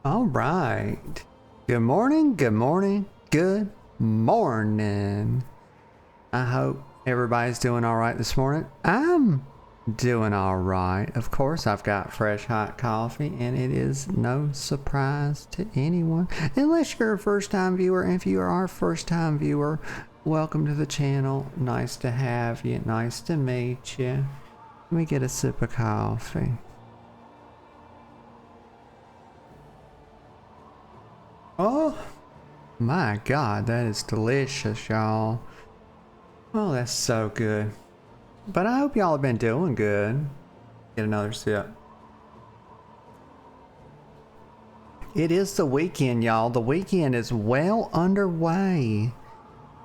All right. Good morning, good morning, good morning. I hope everybody's doing all right this morning. I'm doing all right. Of course, I've got fresh hot coffee, and it is no surprise to anyone. Unless you're a first-time viewer, and if you are our first-time viewer, welcome to the channel. Nice to have you. Nice to meet you. Let me get a sip of coffee. Oh my god, that is delicious, y'all. Oh, that's so good. But I hope y'all have been doing good. Get another sip. It is the weekend, y'all. The weekend is well underway.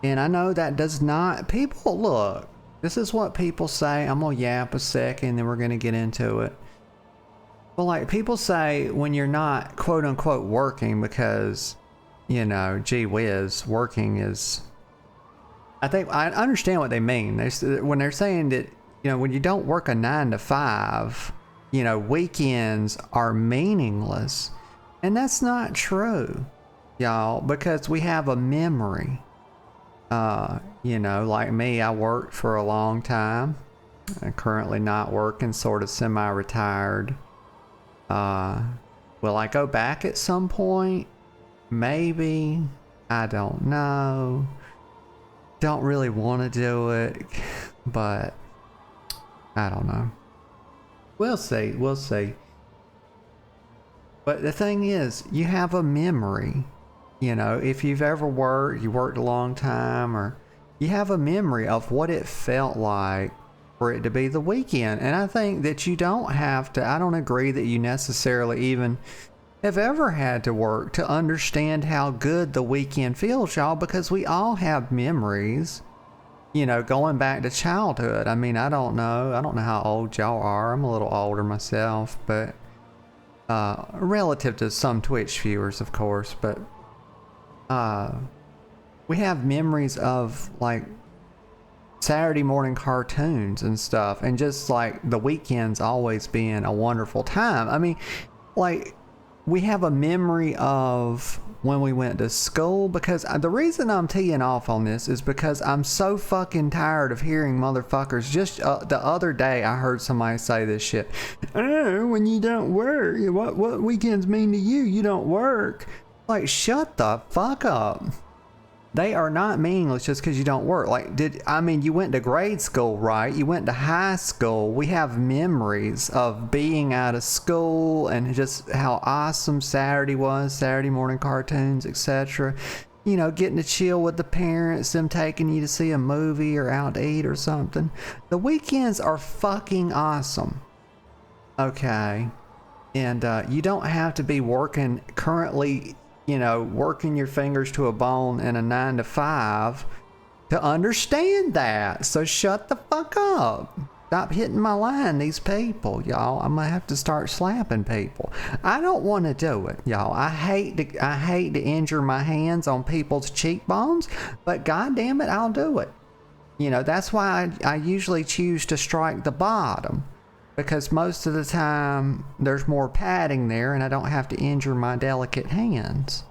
And I know that does not... People, look. This is what people say. I'm gonna yap a second, then we're gonna get into it. Well, like, people say when you're not quote-unquote working because, you know, gee whiz, working is... I think I understand what they mean. When they're saying that, you know, when you don't work a 9 to 5, you know, weekends are meaningless. And that's not true, y'all, because we have a memory. You know, like me, I worked for a long time. I'm currently not working, sort of semi-retired. Will I go back at some point? Maybe. I don't know. Don't really want to do it, but I don't know. We'll see. We'll see. But the thing is, you have a memory. You know, if you've ever worked, you worked a long time, or you have a memory of what it felt like for it to be the weekend. And I think that you don't have to, I don't agree that you necessarily even have ever had to work to understand how good the weekend feels, y'all, because we all have memories, you know, going back to childhood. I mean, I don't know how old y'all are. I'm a little older myself, but relative to some Twitch viewers, of course, but we have memories of like Saturday morning cartoons and stuff, and just like the weekends always being a wonderful time. I mean, like, we have a memory of when we went to school, because the reason I'm teeing off on this is because I'm so fucking tired of hearing motherfuckers. Just the other day I heard somebody say this shit. Oh, when you don't work, what weekends mean to you? You don't work. Like, shut the fuck up. They are not meaningless just because you don't work. Like, you went to grade school, right? You went to high school. We have memories of being out of school and just how awesome Saturday was, Saturday morning cartoons, etc. You know, getting to chill with the parents, them taking you to see a movie or out to eat or something. The weekends are fucking awesome. Okay. And you don't have to be working currently, you know, working your fingers to a bone in a 9 to 5 to understand that. So shut the fuck up. Stop hitting my line, these people, y'all. I'm gonna have to start slapping people. I don't want to do it, y'all. I hate to injure my hands on people's cheekbones, but goddamn it, I'll do it. You know, that's why I usually choose to strike the bottom. Because most of the time, there's more padding there, and I don't have to injure my delicate hands.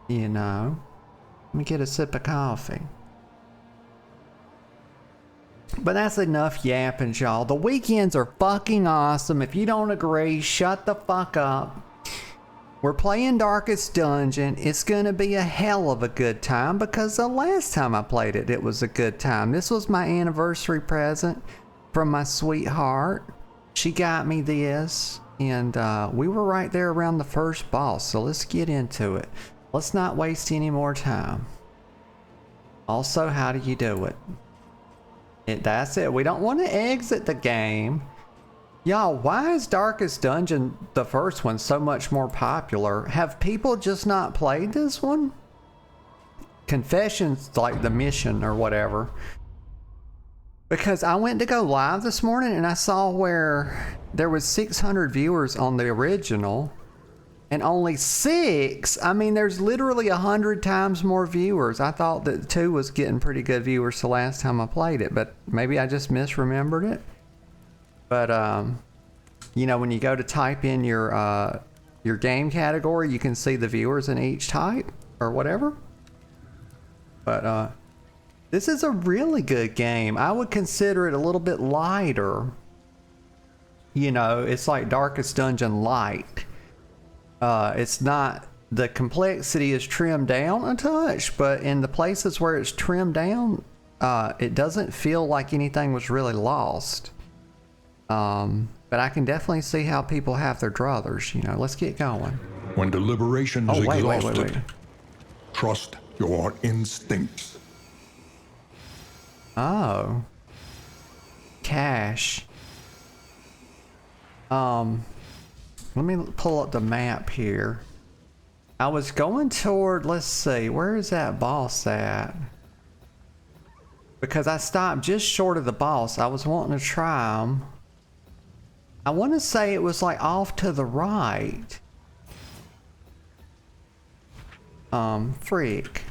You know? Let me get a sip of coffee. But that's enough yapping, y'all. The weekends are fucking awesome. If you don't agree, shut the fuck up. We're playing Darkest Dungeon. It's gonna be a hell of a good time, because the last time I played it, it was a good time. This was my anniversary present from my sweetheart. She got me this, and we were right there around the first boss, so let's get into it. Let's not waste any more time. Also, how do you do it? That's it. We don't want to exit the game. Y'all, why is Darkest Dungeon, the first one, so much more popular? Have people just not played this one? Confessions, like the mission or whatever. Because I went to go live this morning and I saw where there was 600 viewers on the original and only 6. I mean, there's literally 100 times more viewers. I thought that 2 was getting pretty good viewers the last time I played it, but maybe I just misremembered it. But, you know, when you go to type in your your game category, you can see the viewers in each type or whatever. But this is a really good game. I would consider it a little bit lighter. You know, it's like Darkest Dungeon light. It's not, the complexity is trimmed down a touch, but in the places where it's trimmed down, it doesn't feel like anything was really lost. But I can definitely see how people have their druthers. You know, let's get going. When deliberation is exhausted, wait. trust your instincts. Oh. Cash. Let me pull up the map here. I was going toward, let's see, where is that boss at? Because I stopped just short of the boss. I was wanting to try him. I want to say it was like off to the right. Freak.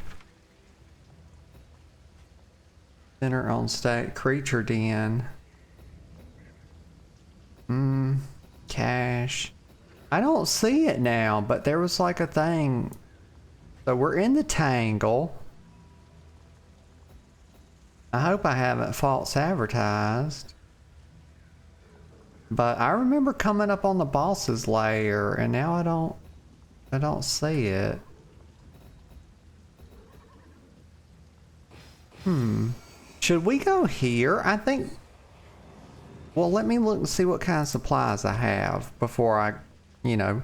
Center on state, creature den. Cash. I don't see it now, but there was like a thing. So we're in the tangle. I hope I haven't false advertised. But I remember coming up on the boss's lair, and now I don't see it. Should we go here? I think, well, let me look and see what kind of supplies I have before I, you know,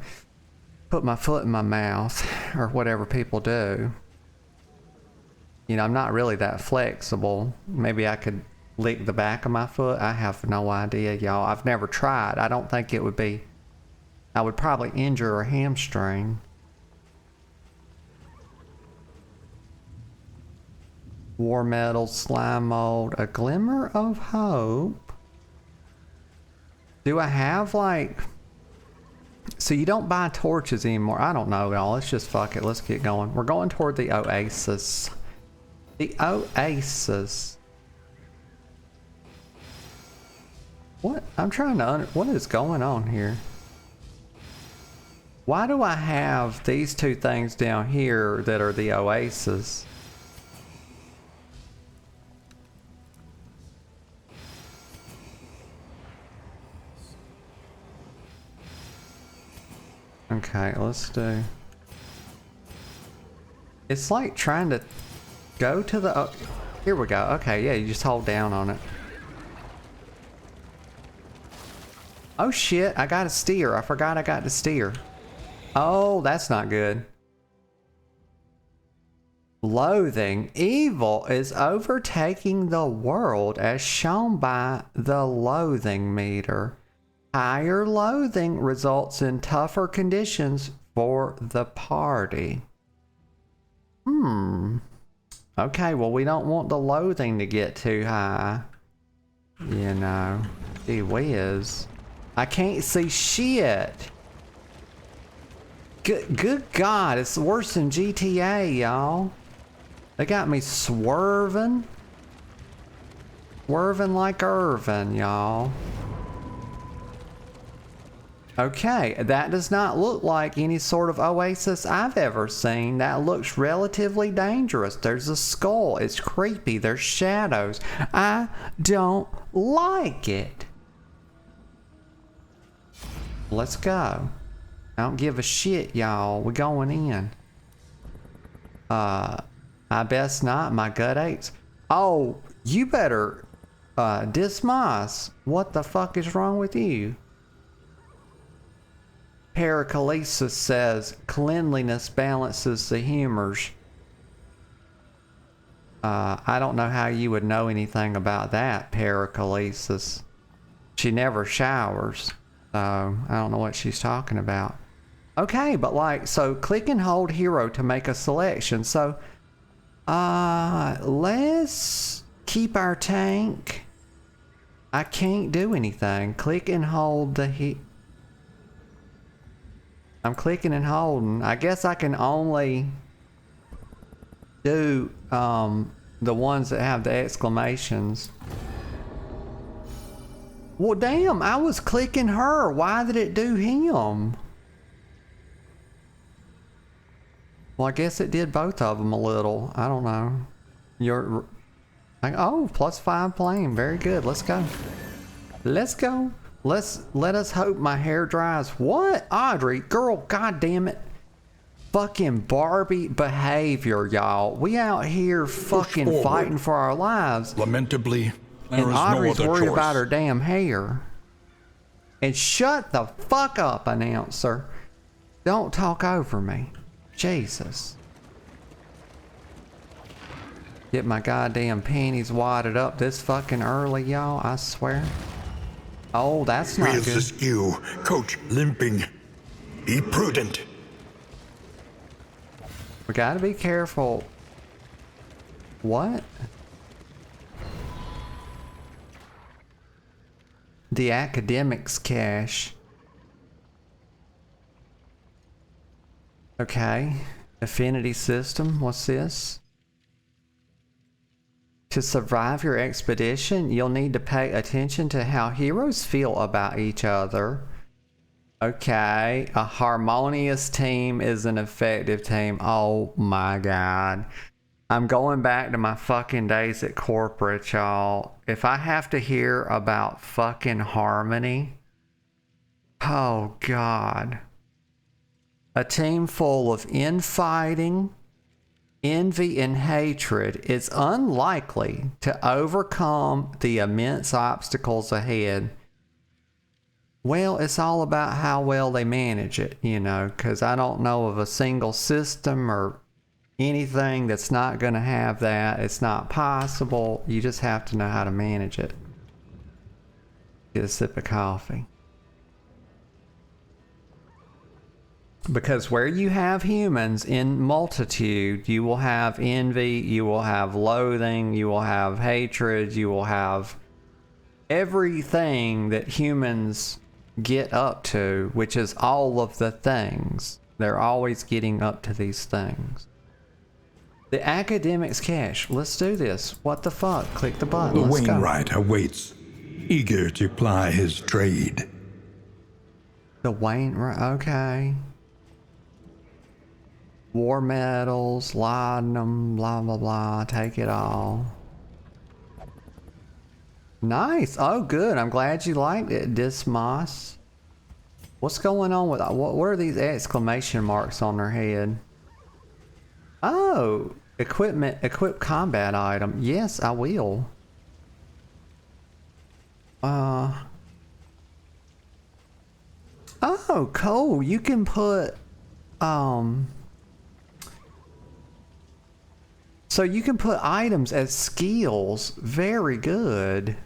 put my foot in my mouth or whatever people do. You know, I'm not really that flexible. Maybe I could lick the back of my foot. I have no idea, y'all. I've never tried. I don't think it would be, I would probably injure a hamstring. War metal, slime mold, a glimmer of hope. Do I have like, so you don't buy torches anymore? I don't know, y'all. Let's just fuck it. Let's get going. We're going toward the oasis. The oasis. What? I'm trying to what is going on here? Why do I have these two things down here that are the oasis? Okay, let's do. It's like trying to go to the. Here we go. Okay, yeah, you just hold down on it. Oh shit, I got a steer. I forgot I got to steer. Oh, that's not good. Loathing. Evil is overtaking the world as shown by the loathing meter. Higher loathing results in tougher conditions for the party. Okay, well, we don't want the loathing to get too high. You know. Gee whiz. I can't see shit. Good God, it's worse than GTA, y'all. They got me swerving. Swerving like Irvin, y'all. Okay, that does not look like any sort of oasis I've ever seen. That looks relatively dangerous. There's a skull. It's creepy. There's shadows. I don't like it. Let's go. I don't give a shit, y'all. We're going in. I best not. My gut aches. Oh, you better, Dismas. What the fuck is wrong with you? Paracelsus says cleanliness balances the humors. I don't know how you would know anything about that, Paracelsus. She never showers, so I don't know what she's talking about. Okay, but like, so click and hold hero to make a selection. So, let's keep our tank. I can't do anything. Click and hold the I'm clicking and holding. I guess I can only do the ones that have the exclamations. Well, damn, I was clicking her. Why did it do him? Well, I guess it did both of them a little. I don't know. You're... Oh, +5 plane. Very good. Let's go. Let's go. Let us hope my hair dries. What? Audrey, girl, goddamn it. Fucking Barbie behavior, y'all. We out here fucking fighting for our lives. Lamentably, there And is Audrey's no other worried choice. about her damn hair. And shut the fuck up, announcer. Don't talk over me. Jesus. Get my goddamn panties wadded up this fucking early, y'all. I swear. Oh, that's not Wheels good. askew, coach limping. Be prudent. We gotta be careful. What? The academics cache. Okay. Affinity system. What's this? To survive your expedition, you'll need to pay attention to how heroes feel about each other. Okay, a harmonious team is an effective team. Oh my god. I'm going back to my fucking days at corporate, y'all. If I have to hear about fucking harmony, oh god. A team full of infighting, envy, and hatred is unlikely to overcome the immense obstacles ahead. Well, it's all about how well they manage it, you know, because I don't know of a single system or anything that's not going to have that. It's not possible. You just have to know how to manage it. Get a sip of coffee. Because where you have humans in multitude, you will have envy, you will have loathing, you will have hatred, you will have everything that humans get up to, which is all of the things. They're always getting up to these things. The academics cache. Let's do this. What the fuck? Click the button. The Let's go. Wainwright awaits, eager to ply his trade. The Wainwright. Okay. War medals, laudanum, blah blah blah. Take it all. Nice. Oh, good. I'm glad you liked it, Dismas. What's going on with what are these exclamation marks on their head? Oh, equip combat item. Yes, I will. Oh, cool. You can put so you can put items as skills. Very good.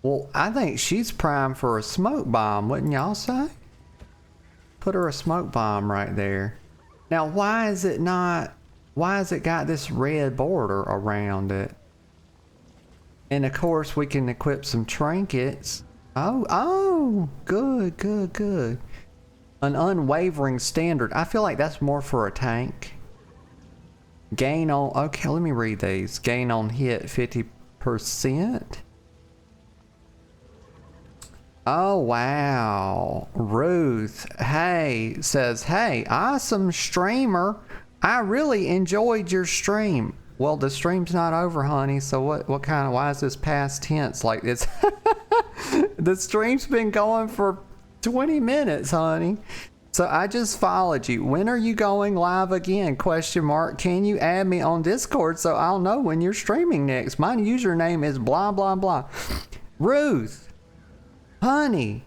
Well, I think she's primed for a smoke bomb, wouldn't y'all say? Put her a smoke bomb right there. Now, why has it got this red border around it? And of course, we can equip some trinkets. Oh, good, good, good. An unwavering standard. I feel like that's more for a tank. Gain on, okay, let me read these. Gain on hit 50%. Oh, wow. Ruth, hey, says, hey, awesome streamer. I really enjoyed your stream. Well, the stream's not over, honey. So why is this past tense like this? The stream's been going for 20 minutes, honey. So I just followed you. When are you going live again? Question mark. Can you add me on Discord so I'll know when you're streaming next? My username is blah, blah, blah. Ruth. Honey,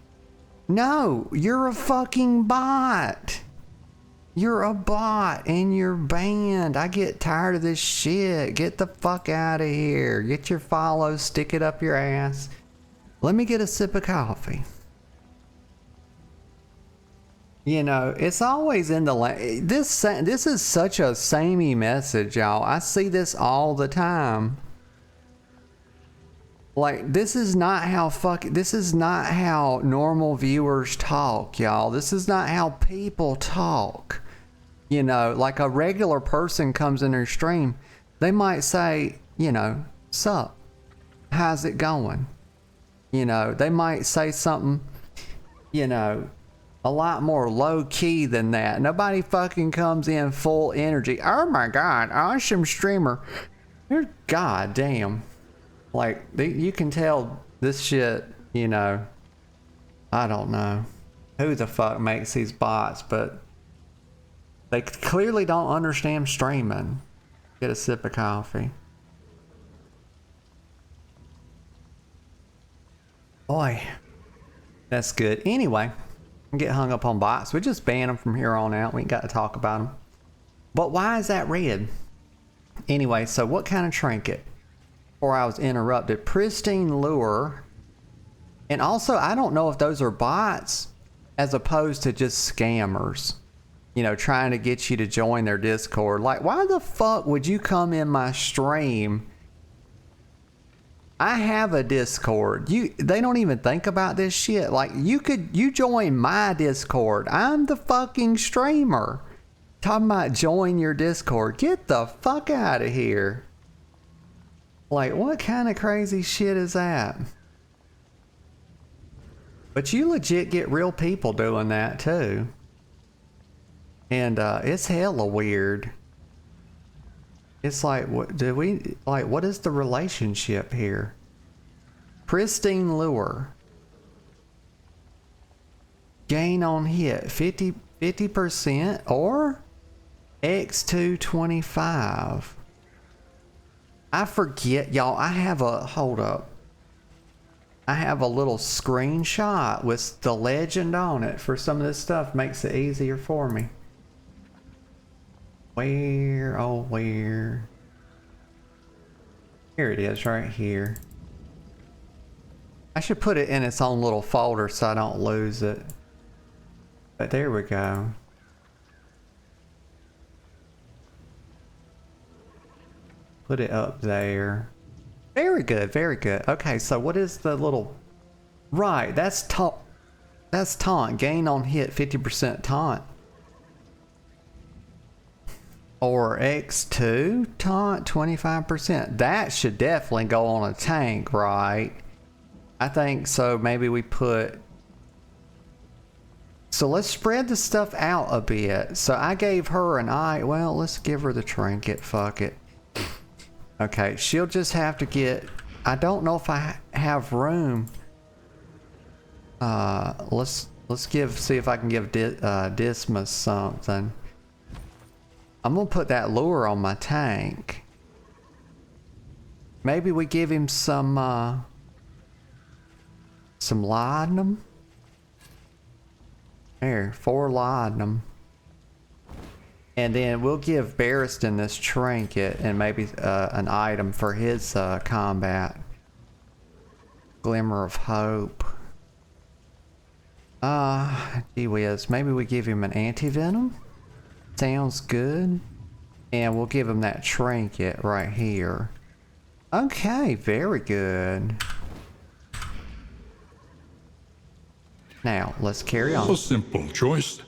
no, you're a fucking bot. You're a bot and you're banned. I get tired of this shit. Get the fuck out of here. Get your follow, stick it up your ass. Let me get a sip of coffee. You know, it's always in the this is such a samey message, y'all. I see this all the time. Like, this is not how normal viewers talk, y'all. This is not how people talk. You know, like a regular person comes in their stream, they might say, you know, sup, how's it going? You know, they might say something, you know, a lot more low key than that. Nobody fucking comes in full energy. Oh my god, awesome streamer. You're goddamn. Like, you can tell this shit, you know, I don't know who the fuck makes these bots, but they clearly don't understand streaming. Get a sip of coffee. Boy, that's good. Anyway, get hung up on bots. We just ban them from here on out. We ain't got to talk about them. But why is that red? Anyway, so what kind of trinket? Before I was interrupted. Pristine lure. And also, I don't know if those are bots as opposed to just scammers. You know, trying to get you to join their Discord. Like, why the fuck would you come in my stream? I have a Discord. They don't even think about this shit. Like, you join my Discord. I'm the fucking streamer. Talking about join your Discord. Get the fuck out of here. Like, what kind of crazy shit is that? But you legit get real people doing that too. And it's hella weird. It's like, what is the relationship here? Pristine lure. Gain on hit 50% or X225. I forget, y'all. Hold up. I have a little screenshot with the legend on it for some of this stuff. Makes it easier for me. Where? Oh, where? Here it is, right here. I should put it in its own little folder so I don't lose it. But there we go. Put it up there. Very good, very good. Okay, so what is the little... Right, that's taunt. That's taunt. Gain on hit 50% taunt. Or X2 taunt 25%. That should definitely go on a tank, right? I think so. Maybe we put... So let's spread the stuff out a bit. So I gave her an eye. Well, let's give her the trinket. Fuck it. Okay, she'll just have to get... I don't know if I have room. Let's see if I can give Dismas something. I'm gonna put that lure on my tank. Maybe we give him some laudanum. There, 4 laudanum. And then we'll give Barristan this trinket and maybe an item for his combat. Glimmer of hope. Gee whiz. Maybe we give him an anti-venom? Sounds good. And we'll give him that trinket right here. Okay, very good. Now, let's carry on. A simple choice.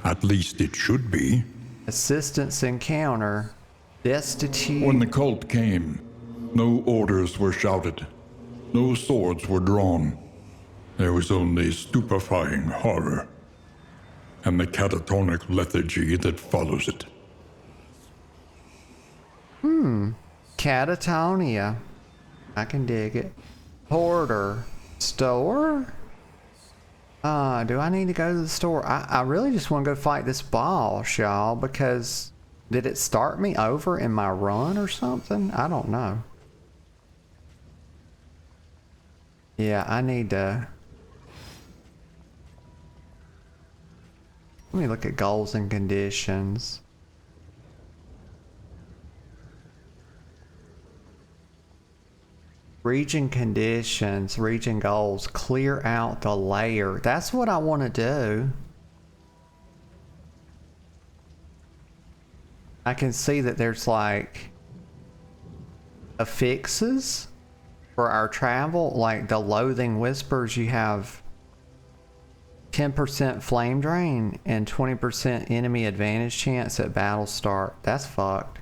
At least it should be. Assistance encounter. Destitute. When the cult came, no orders were shouted. No swords were drawn. There was only stupefying horror. And the catatonic lethargy that follows it. Catatonia. I can dig it. Porter. Store? Do I need to go to the store? I really just want to go fight this boss, y'all, because did it start me over in my run or something? I don't know. Yeah, I need to... Let me look at goals and conditions. Region conditions, region goals, clear out the layer. That's what I want to do. I can see that there's like affixes for our travel, like the Loathing Whispers. You have 10% flame drain and 20% enemy advantage chance at battle start. That's fucked.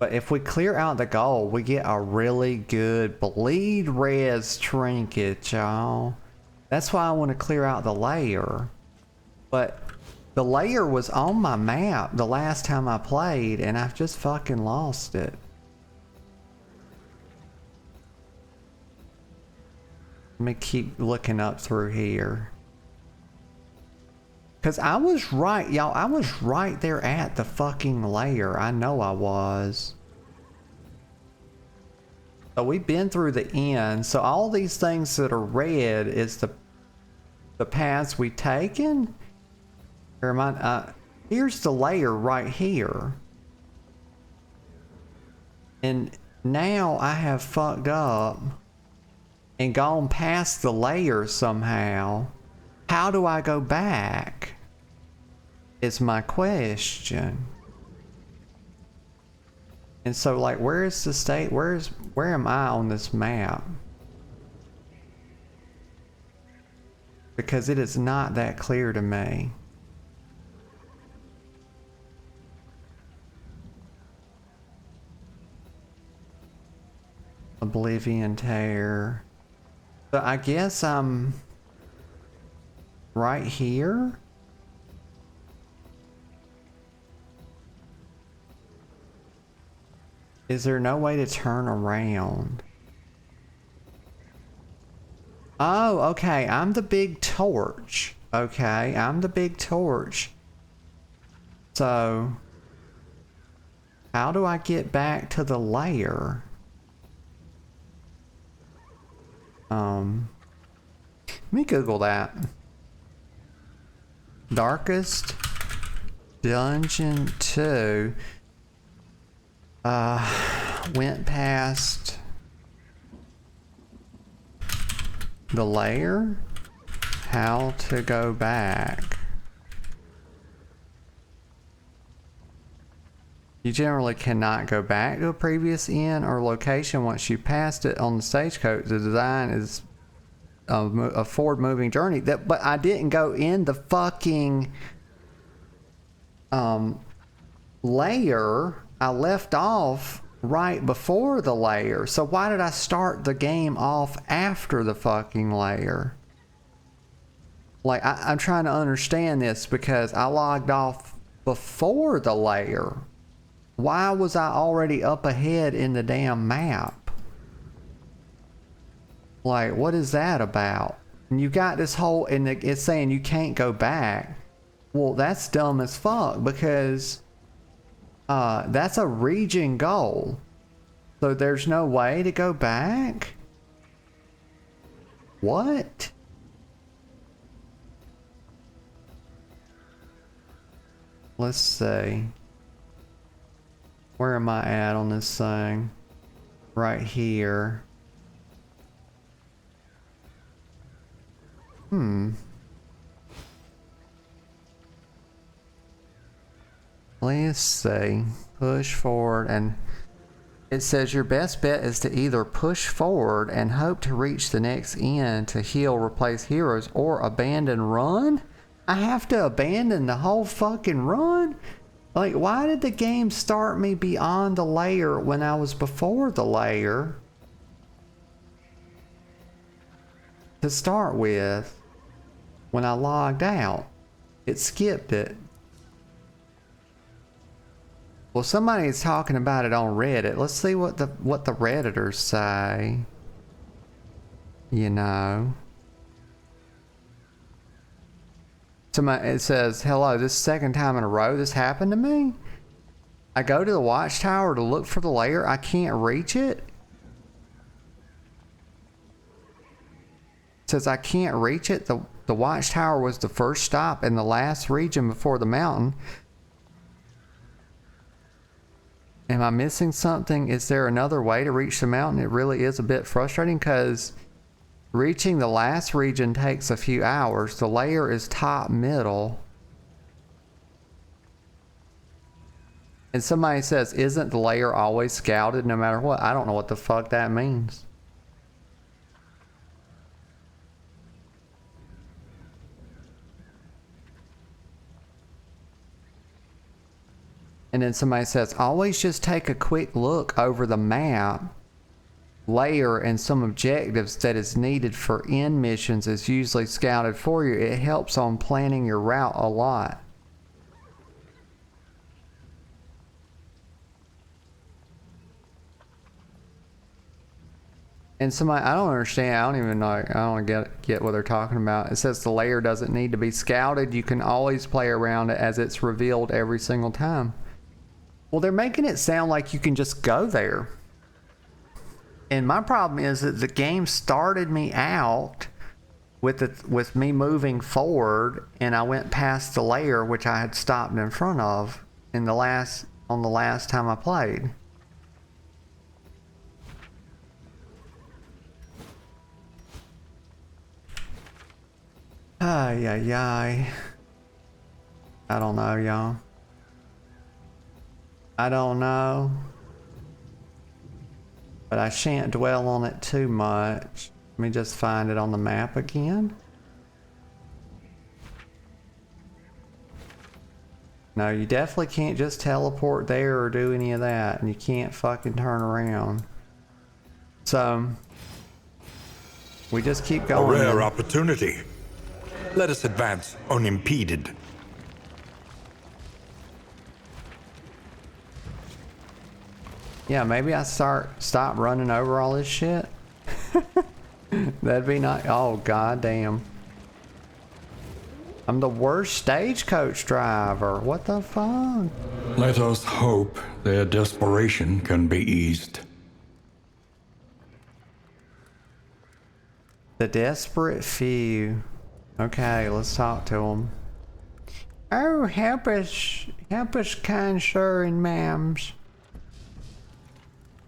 But if we clear out the goal, we get a really good bleed res trinket, y'all. That's why I want to clear out the layer. But the layer was on my map the last time I played, and I've just fucking lost it. Let me keep looking up through here. Because I was right, y'all. I was right there at the fucking layer. I know I was. So we've been through the end. So all these things that are red is the paths we've taken. Or am I, here's the layer right here. And now I have fucked up and gone past the layer somehow. How do I go back? Is my question. And so, like, where is the state? Where am I on this map? Because it is not that clear to me. Oblivion Tear. So I guess I'm right here. Is there no way to turn around? Oh, okay. I'm the big torch. Okay, I'm the big torch. So, how do I get back to the layer? Let me Google that. Darkest Dungeon 2. Went past the layer. How to go back. You generally cannot go back to a previous inn or location once you passed it on the stagecoach. The design is a forward moving journey. But I didn't go in the fucking layer. I left off right before the layer. So why did I start the game off after the fucking layer? Like, I'm trying to understand this because I logged off before the layer. Why was I already up ahead in the damn map? Like, what is that about? And you got this whole, and it's saying you can't go back. Well, that's dumb as fuck because that's a region goal. So there's no way to go back? What? Let's see. Where am I at on this thing? Right here. Let's see. Push forward, and it says your best bet is to either push forward and hope to reach the next end to heal, replace heroes, or abandon run? I have to abandon the whole fucking run? Like, why did the game start me beyond the layer when I was before the layer? To start with, when I logged out, it skipped it. Well, somebody's talking about it on Reddit. Let's see what the Redditors say. You know. It says, hello, this is the second time in a row this happened to me. I go to the watchtower to look for the layer. I can't reach it. It says I can't reach it. The watchtower was the first stop in the last region before the mountain. Am I missing something? Is there another way to reach the mountain? It really is a bit frustrating because reaching the last region takes a few hours. The layer is top middle. And somebody says, isn't the layer always scouted no matter what? I don't know what the fuck that means. And then somebody says, always just take a quick look over the map layer and some objectives that is needed for end missions is usually scouted for you. It helps on planning your route a lot. And somebody, I don't understand, I don't even know, I don't get what they're talking about. It says the layer doesn't need to be scouted. You can always play around it as it's revealed every single time. Well, they're making it sound like you can just go there. And my problem is that the game started me out with me moving forward, and I went past the layer which I had stopped in front of on the last time I played. Ay, ay, ay. I don't know, y'all. I don't know. But I shan't dwell on it too much. Let me just find it on the map again. No, you definitely can't just teleport there or do any of that. And you can't fucking turn around. So, we just keep going. A rare opportunity. Let us advance unimpeded. Yeah, maybe I stop running over all this shit. That'd be nice. Oh, goddamn. I'm the worst stagecoach driver. What the fuck? Let us hope their desperation can be eased. The desperate few. Okay, let's talk to them. Oh, help us, kind sir and ma'ams.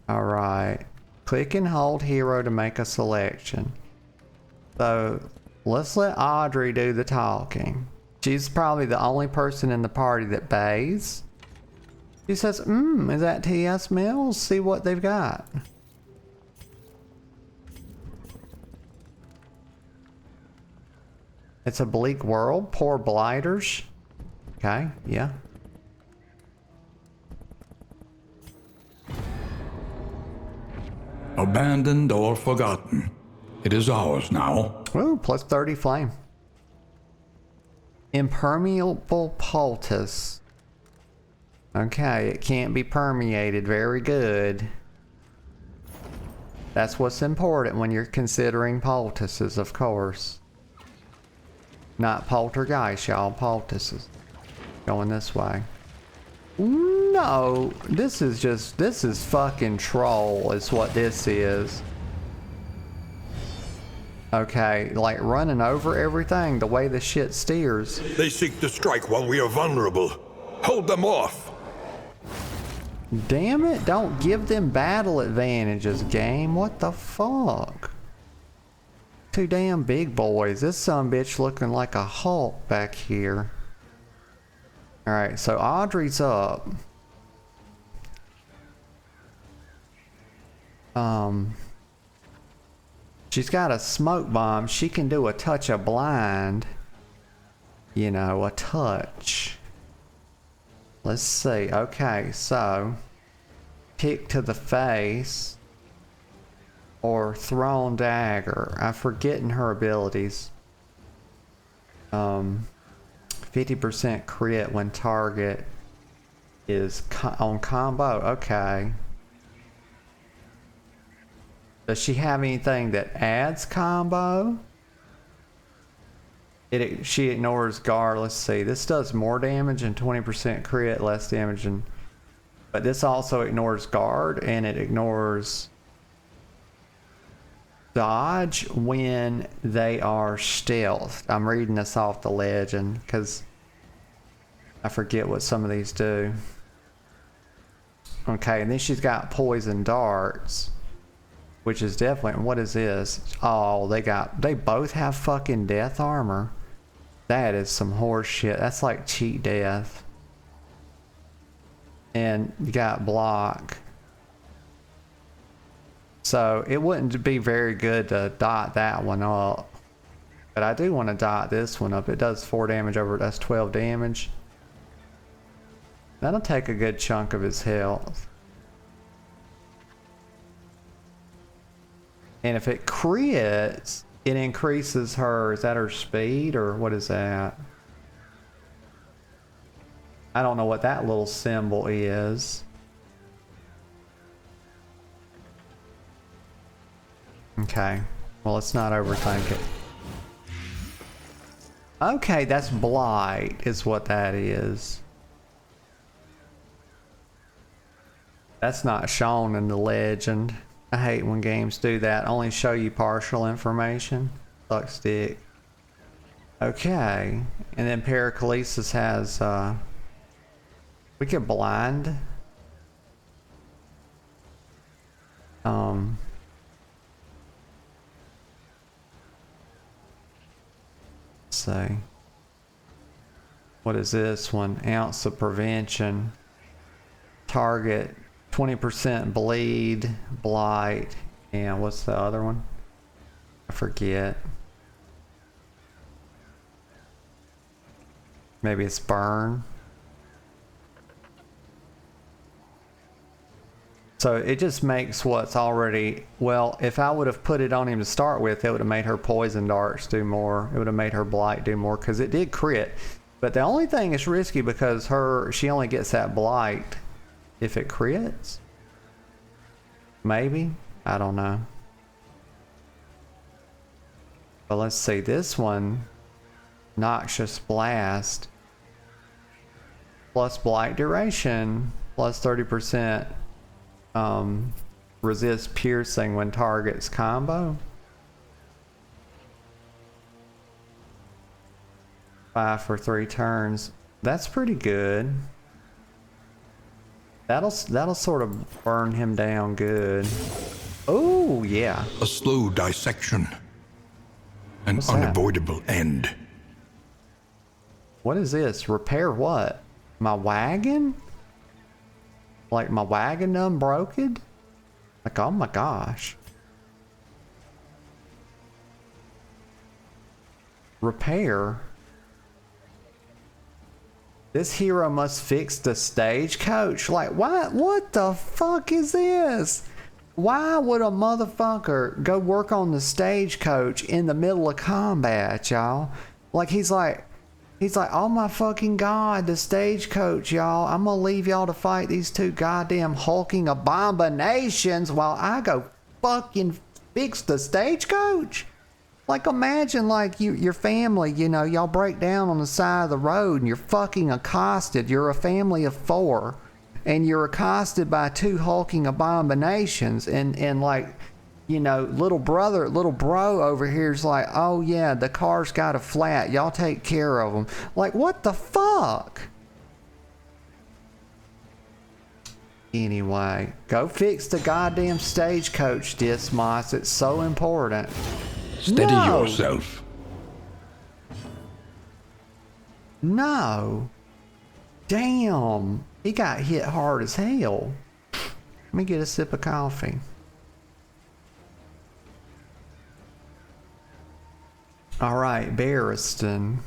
Alright. Click and hold hero to make a selection. So, let's let Audrey do the talking. She's probably the only person in the party that bathes. She says, is that TS Mills? See what they've got. It's a bleak world. Poor blighters. Okay, yeah. Abandoned or forgotten. It is ours now. Ooh, plus 30 flame. Impermeable poultice. Okay, it can't be permeated. Very good. That's what's important when you're considering poultices, of course. Not poltergeist, y'all. Poultices. Going this way. No, this is fucking troll is what this is. Okay, like running over everything, the way the shit steers. They seek to strike while we are vulnerable. Hold them off. Damn it, don't give them battle advantages, game. What the fuck? Two damn big boys. This sumbitch looking like a Hulk back here. Alright, so Audrey's up. She's got a smoke bomb. She can do a touch of blind. You know, a touch. Let's see. Okay, so kick to the face or thrown dagger. I'm forgetting her abilities. 50% crit when target is on combo. Okay. Does she have anything that adds combo? She ignores guard. Let's see. This does more damage and 20% crit, less damage, but this also ignores guard and it ignores dodge when they are stealth. I'm reading this off the legend because I forget what some of these do. Okay, and then she's got poison darts, which is definitely, what is this? Oh, they both have fucking death armor. That is some horse shit. That's like cheat death. And you got block. So it wouldn't be very good to dot that one up. But I do want to dot this one up. It does 4 damage over, that's 12 damage. That'll take a good chunk of his health. And if it crits, it increases her, is that her speed or what is that? I don't know what that little symbol is. Okay, well, let's not overthink it. Okay, that's blight is what that is. That's not shown in the legend. I hate when games do that. Only show you partial information. Sucks dick. Okay, and then Paracelsus has, we could blind. Let's see. What is this one? Ounce of prevention. Target 20% bleed, blight, and what's the other one? I forget. Maybe it's burn. So it just makes what's already, well, if I would have put it on him to start with, it would have made her poison darts do more. It would have made her blight do more because it did crit. But the only thing is risky because she only gets that blight if it crits. Maybe, I don't know. But let's see, this one, Noxious Blast, plus blight duration, plus 30%. Resist piercing when targets combo. 5 for 3 turns. That's pretty good. That'll sort of burn him down good. Oh yeah. A slow dissection. An What's that? unavoidable end. What is this? Repair what? My wagon? Like my wagon done broken? Like, oh my gosh. Repair. This hero must fix the stagecoach. Like, what the fuck is this? Why would a motherfucker go work on the stagecoach in the middle of combat, y'all? Like, he's like, oh my fucking god, the stagecoach, y'all. I'm gonna leave y'all to fight these two goddamn hulking abominations while I go fucking fix the stagecoach. Like, imagine, like, your family, you know, y'all break down on the side of the road and you're fucking accosted. You're a family of 4 and you're accosted by 2 hulking abominations and like, you know, little bro over here's like, oh yeah, the car's got a flat, y'all take care of them. Like, what the fuck? Anyway, go fix the goddamn stagecoach, Dismas. It's so important. Steady No. yourself. No. Damn. He got hit hard as hell. Let me get a sip of coffee. All right, Barristan.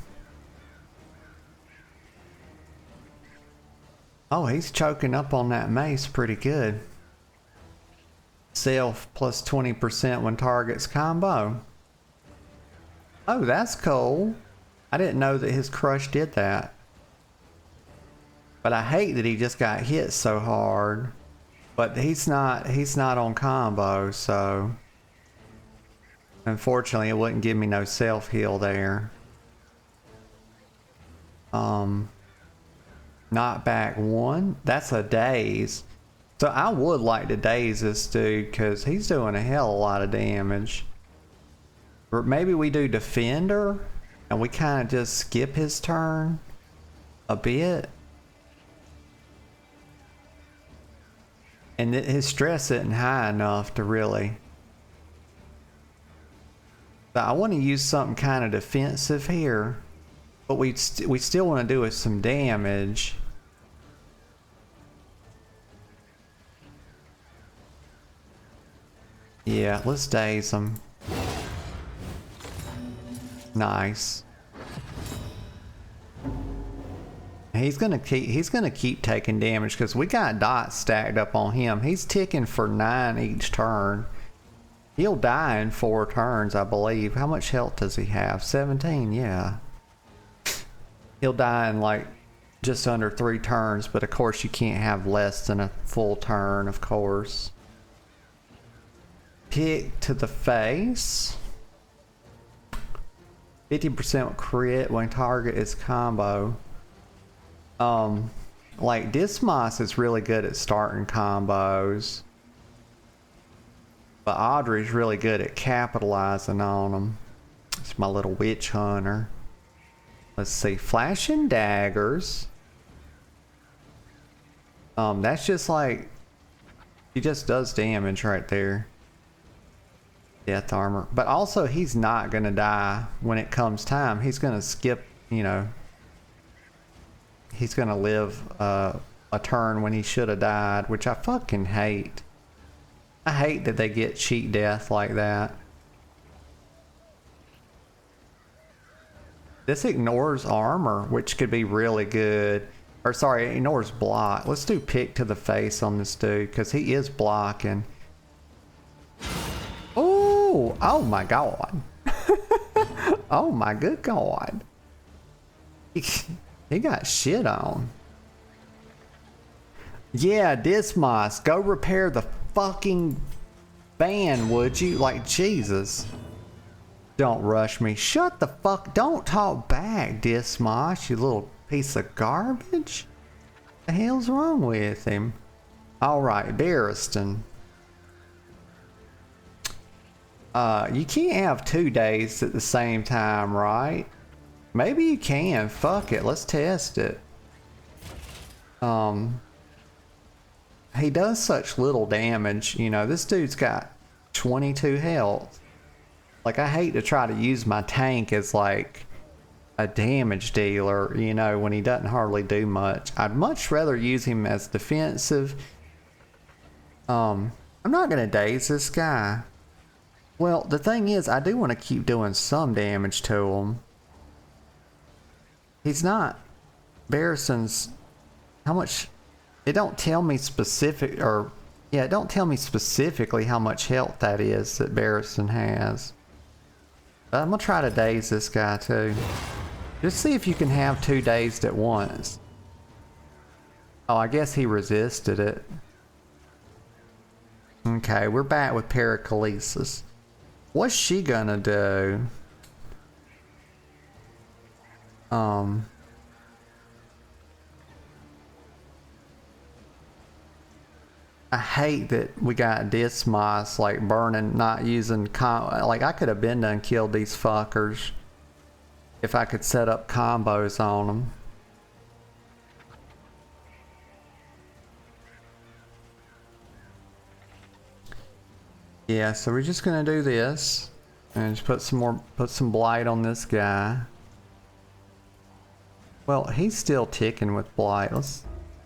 Oh, he's choking up on that mace pretty good. Self plus 20% when targets combo. Oh, that's cool. I didn't know that his crush did that. But I hate that he just got hit so hard. But he's not on combo, so unfortunately it wouldn't give me no self heal there. Not back 1. That's a daze. So I would like to daze this dude because he's doing a hell of a lot of damage. Or maybe we do Defender and we kind of just skip his turn a bit. And his stress isn't high enough to really. So I want to use something kind of defensive here. But we still want to do some damage. Yeah, let's daze him. Nice. He's gonna keep taking damage because we got dots stacked up on him. He's ticking for 9 each turn. He'll die in 4 turns, I believe. How much health does he have? 17, yeah. He'll die in like just under 3 turns, but of course you can't have less than a full turn, of course. Pick to the face. 50% crit when target is combo. Like Dismas is really good at starting combos. But Audrey's really good at capitalizing on them. It's my little witch hunter. Let's see, flashing daggers. That's just like, he just does damage right there. Death armor. But also he's not gonna die when it comes time. He's gonna skip, you know. He's gonna live a turn when he should have died, which I fucking hate. I hate that they get cheat death like that. This ignores armor, which could be really good. Or sorry, it ignores block. Let's do pick to the face on this dude, because he is blocking. Oh, oh my god. Oh my good god. He got shit on. Yeah, Dismas, go repair the fucking van, would you? Like, Jesus. Don't rush me. Shut the fuck. Don't talk back, Dismas, you little piece of garbage. The hell's wrong with him? Alright, Barristan. You can't have 2 days at the same time, right? Maybe you can. Fuck it. Let's test it. He does such little damage. You know, this dude's got 22 health. Like, I hate to try to use my tank as like a damage dealer, you know, when he doesn't hardly do much. I'd much rather use him as defensive. I'm not gonna daze this guy. Well, the thing is, I do want to keep doing some damage to him. He's not. Barristan's. How much? It don't tell me specific, or yeah, it don't tell me specifically how much health that is that Barristan has. But I'm gonna try to daze this guy too. Just see if you can have 2 dazed at once. Oh, I guess he resisted it. Okay, we're back with Paracelsus. What's she gonna do? I hate that we got Dismas like burning, not using like I could have been done killed these fuckers if I could set up combos on them. Yeah, so we're just gonna do this and just put some blight on this guy. Well, he's still ticking with blight.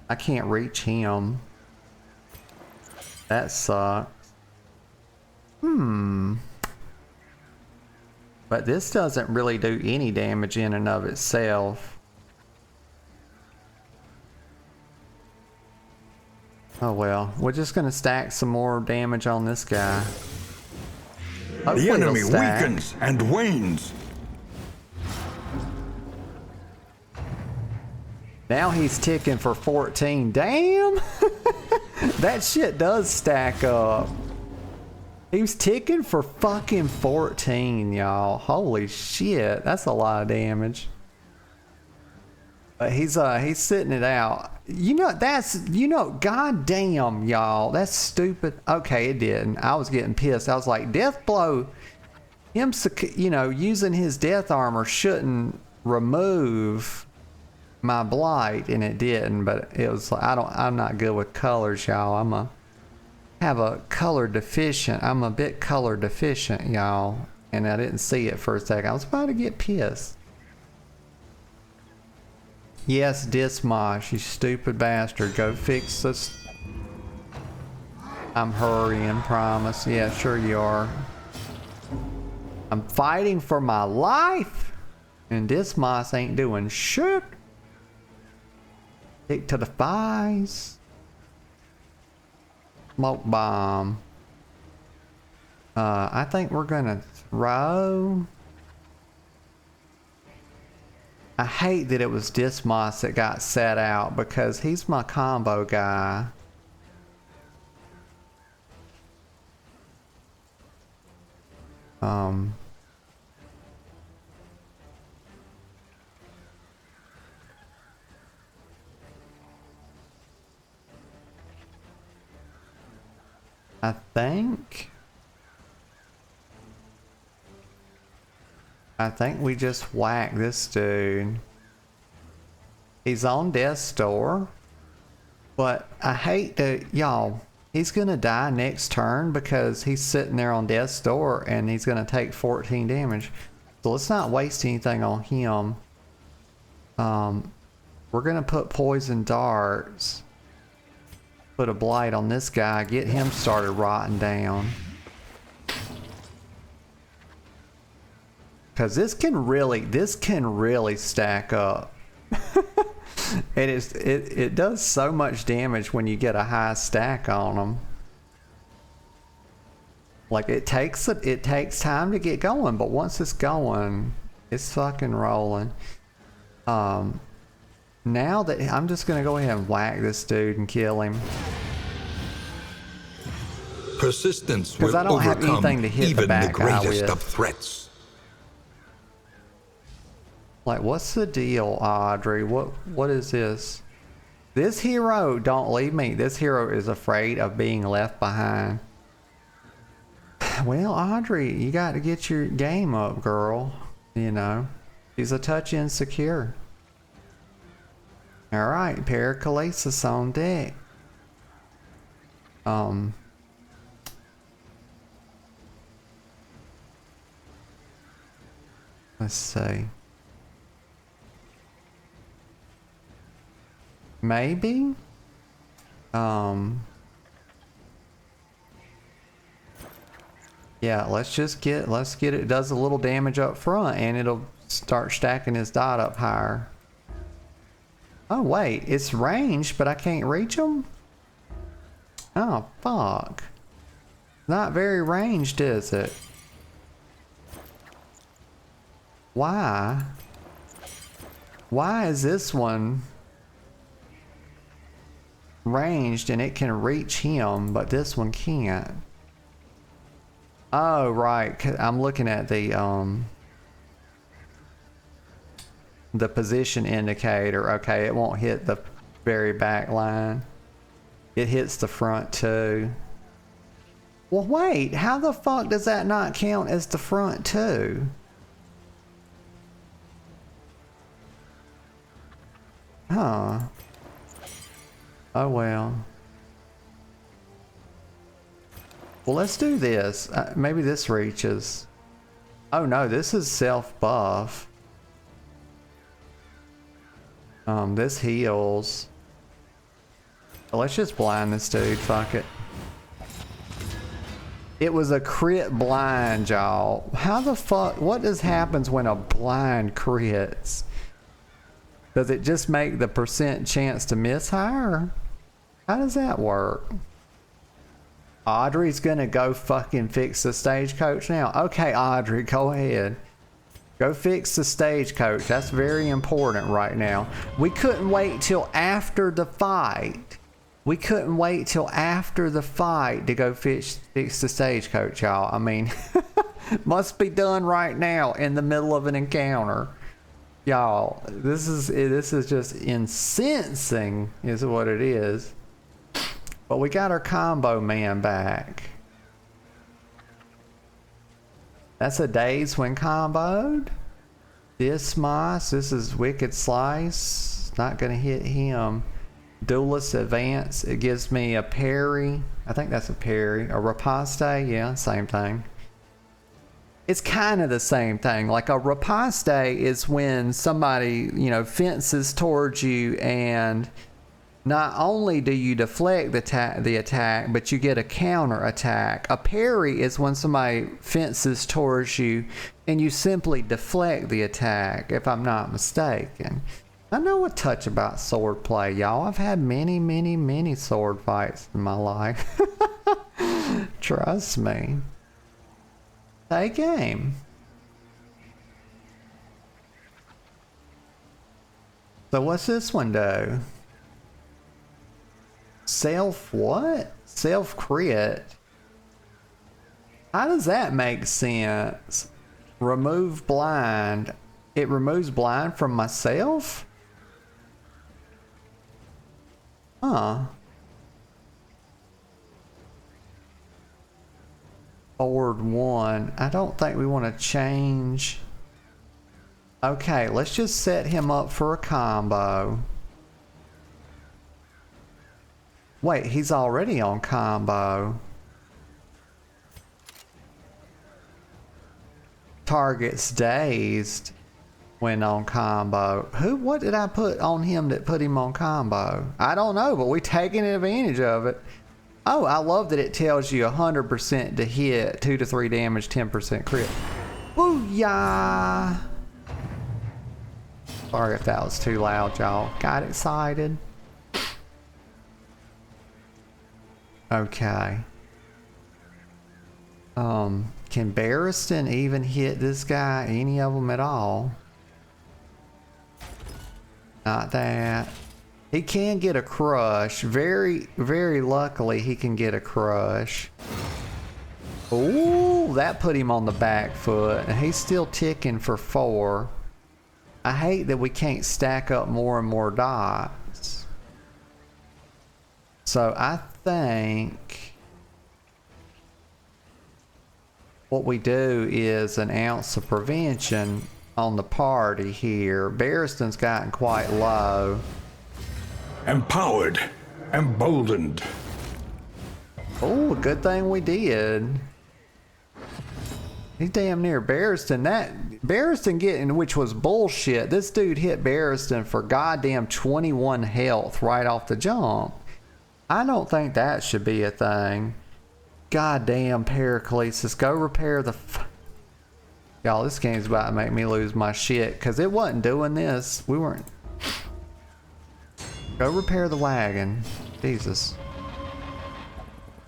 I can't reach him. That sucks. But this doesn't really do any damage in and of itself. Oh well, we're just gonna stack some more damage on this guy. Hopefully The enemy it'll stack. weakens and wanes. Now he's ticking for 14. Damn! That shit does stack up. He was ticking for fucking 14, y'all. Holy shit, that's a lot of damage. But he's sitting it out. You know, goddamn, y'all, that's stupid. Okay, it didn't. I was getting pissed. I was like, death blow. Him, you know, using his death armor shouldn't remove my blight, and it didn't. But it was like, I'm not good with colors, y'all. I'm a bit color deficient, y'all, and I didn't see it for a second. I was about to get pissed. Yes, Dismas, you stupid bastard. Go fix this. I'm hurrying, promise. Yeah, sure you are. I'm fighting for my life, and Dismas ain't doing shit. Kick to the thighs. Smoke bomb. I think we're gonna throw. I hate that it was Dismas that got set out because he's my combo guy. I think we just whack this dude. He's on death's door, but I hate to, y'all, he's gonna die next turn because he's sitting there on death's door and he's gonna take 14 damage. So let's not waste anything on him. We're gonna put poison darts. Put a blight on this guy, get him started rotting down. Cause this can really stack up. It does so much damage when you get a high stack on them. Like it takes time to get going, but once it's going, it's fucking rolling. Now that I'm just gonna go ahead and whack this dude and kill him. Persistence will I don't have overcome anything to hit the even back the guy greatest with. of threats. Like, what's the deal, Audrey? What is this? This hero, don't leave me. This hero is afraid of being left behind. Well, Audrey, you got to get your game up, girl. You know, she's a touch insecure. All right, Paracelsus on deck. Let's see. Maybe? Yeah, let's get it. It does a little damage up front and it'll start stacking his dot up higher. Oh wait, it's ranged, but I can't reach him? Oh, fuck. Not very ranged, is it? Why? Why is this one ranged and it can reach him, but this one can't? Oh, right. I'm looking at the position indicator. Okay, it won't hit the very back line. It hits the front too. Well, wait. How the fuck does that not count as the front too? Huh. Oh well. Well, let's do this. Maybe this reaches. Oh no, this is self-buff. This heals. Let's just blind this dude, fuck it. It was a crit blind, y'all. How the fuck, what happens when a blind crits? Does it just make the percent chance to miss higher? How does that work? Audrey's gonna go fucking fix the stagecoach now. Okay, Audrey, go ahead. Go fix the stagecoach. That's very important right now. We couldn't wait till after the fight. We couldn't wait till after the fight to go fix the stagecoach, y'all. I mean, must be done right now in the middle of an encounter. Y'all, this is just incensing is what it is. But we got our combo man back. That's a days when comboed. Dismas, this is Wicked Slice. Not gonna hit him. Duelist Advance, it gives me a parry. I think that's a parry. A riposte, yeah, same thing. It's kind of the same thing. Like a riposte is when somebody, you know, fences towards you and not only do you deflect the attack, but you get a counter attack. A parry is when somebody fences towards you and you simply deflect the attack, if I'm not mistaken. I know a touch about sword play, y'all. I've had many sword fights in my life. Trust me. Take aim. So what's this one do? Self what? Self crit. How does that make sense? Remove blind. It removes blind from myself? Huh. Forward 1. I don't think we want to change. Okay, let's just set him up for a combo. Wait, he's already on combo. Targets dazed when on combo. What did I put on him that put him on combo? I don't know, but we taking advantage of it. Oh, I love that it tells you 100% to hit, 2 to 3 damage, 10% crit. Booyah! Sorry if that was too loud, y'all. Got excited. Okay. Can Barristan even hit this guy? Any of them at all? Not that. He can get a crush. Very, very luckily he can get a crush. Ooh, that put him on the back foot. And he's still ticking for 4. I hate that we can't stack up more and more dots. So I think what we do is an ounce of prevention on the party here. Barristan's gotten quite low. Empowered, emboldened. Oh, good thing we did. He's damn near Barristan. Barristan getting, which was bullshit. This dude hit Barristan for goddamn 21 health right off the jump. I don't think that should be a thing. Goddamn Paracelsus, go repair the. Y'all, this game's about to make me lose my shit because it wasn't doing this. We weren't. Go repair the wagon. Jesus.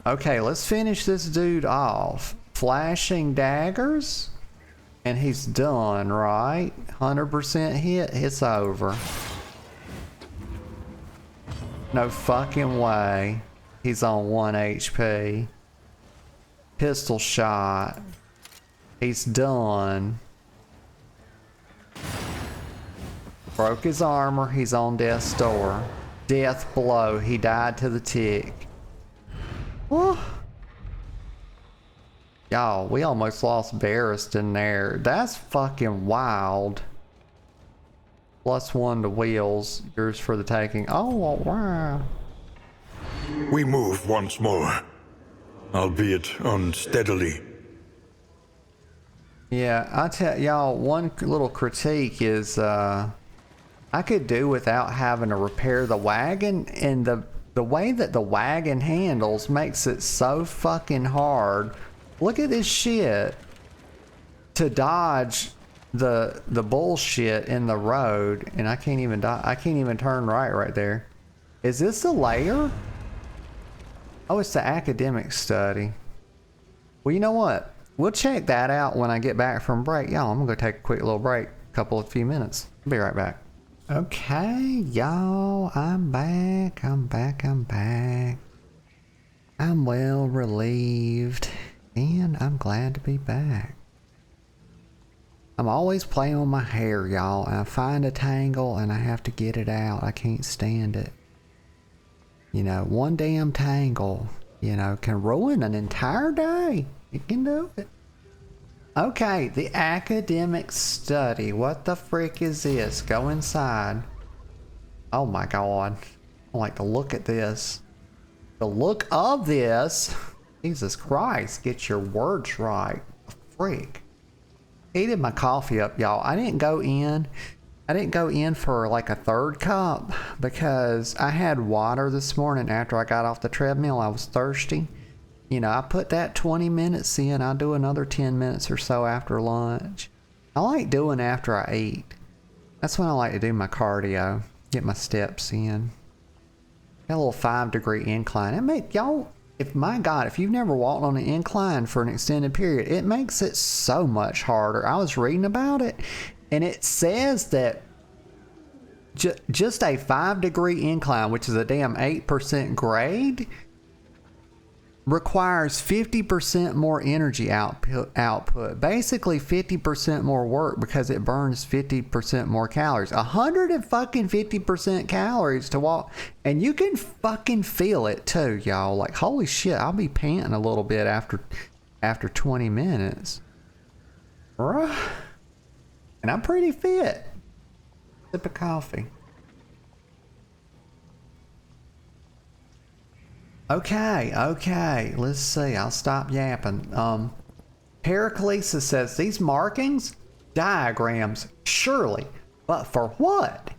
Okay, let's finish this dude off. Flashing daggers. And he's done, right? 100% hit. It's over. No fucking way. He's on 1 HP. Pistol shot. He's done. Broke his armor. He's on death's door. Death blow. He died to the tick. Woo. Y'all, we almost lost Barristan there. That's fucking wild. +1 to wheels. Yours for the taking. Oh, wow. We move once more, albeit unsteadily. Yeah, I tell y'all, one little critique is I could do without having to repair the wagon, and the way that the wagon handles makes it so fucking hard. Look at this shit to dodge the bullshit in the road, and I can't even turn right there. Is this a layer? Oh, it's the academic study. Well, you know what? We'll check that out when I get back from break. Y'all, I'm gonna go take a quick little break, few minutes. I'll be right back. Okay, y'all, I'm back. I'm well relieved, and I'm glad to be back. I'm always playing with my hair, y'all. I find a tangle and I have to get it out. I can't stand it. You know, one damn tangle, you know, can ruin an entire day. It can do it. Okay, the academic study. What the frick is this? Go inside. Oh my god. I like to look at this. The look of this. Jesus Christ, get your words right. The frick. Heated my coffee up, y'all. I didn't go in for like a 3rd cup because I had water this morning after I got off the treadmill. I was thirsty. You know, I put that 20 minutes in. I'll do another 10 minutes or so after lunch. I like doing after I eat. That's when I like to do my cardio. Get my steps in. Got a little 5-degree incline. if my God, if you've never walked on an incline for an extended period, it makes it so much harder. I was reading about it, and it says that just a 5-degree incline, which is a damn 8% grade, requires 50% more energy output. Basically 50% more work because it burns 50% more calories. 150% calories to walk. And you can fucking feel it too, y'all. Like, holy shit, I'll be panting a little bit after 20 minutes. Bruh. And I'm pretty fit. Sip of coffee. Okay, let's see. I'll stop yapping. Paracelsus says these markings, diagrams, surely, but for what?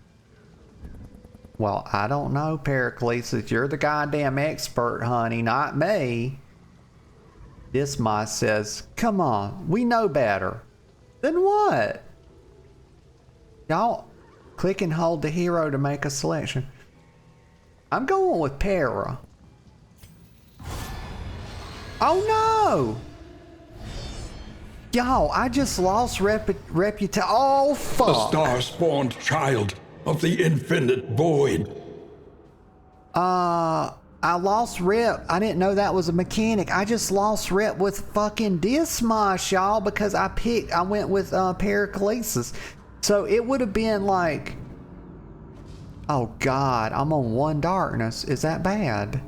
Well, I don't know, Paracelsus. You're the goddamn expert, honey, not me. Dismas says, come on, we know better. Then what? Y'all click and hold the hero to make a selection. I'm going with Para. Oh no! Y'all, I just lost reputation. Oh fuck! The star-spawned child of the infinite void. I lost rep. I didn't know that was a mechanic. I just lost rep with fucking Dismas, y'all, because I went with Paracelsus. So it would have been like, oh god, I'm on 1 darkness. Is that bad?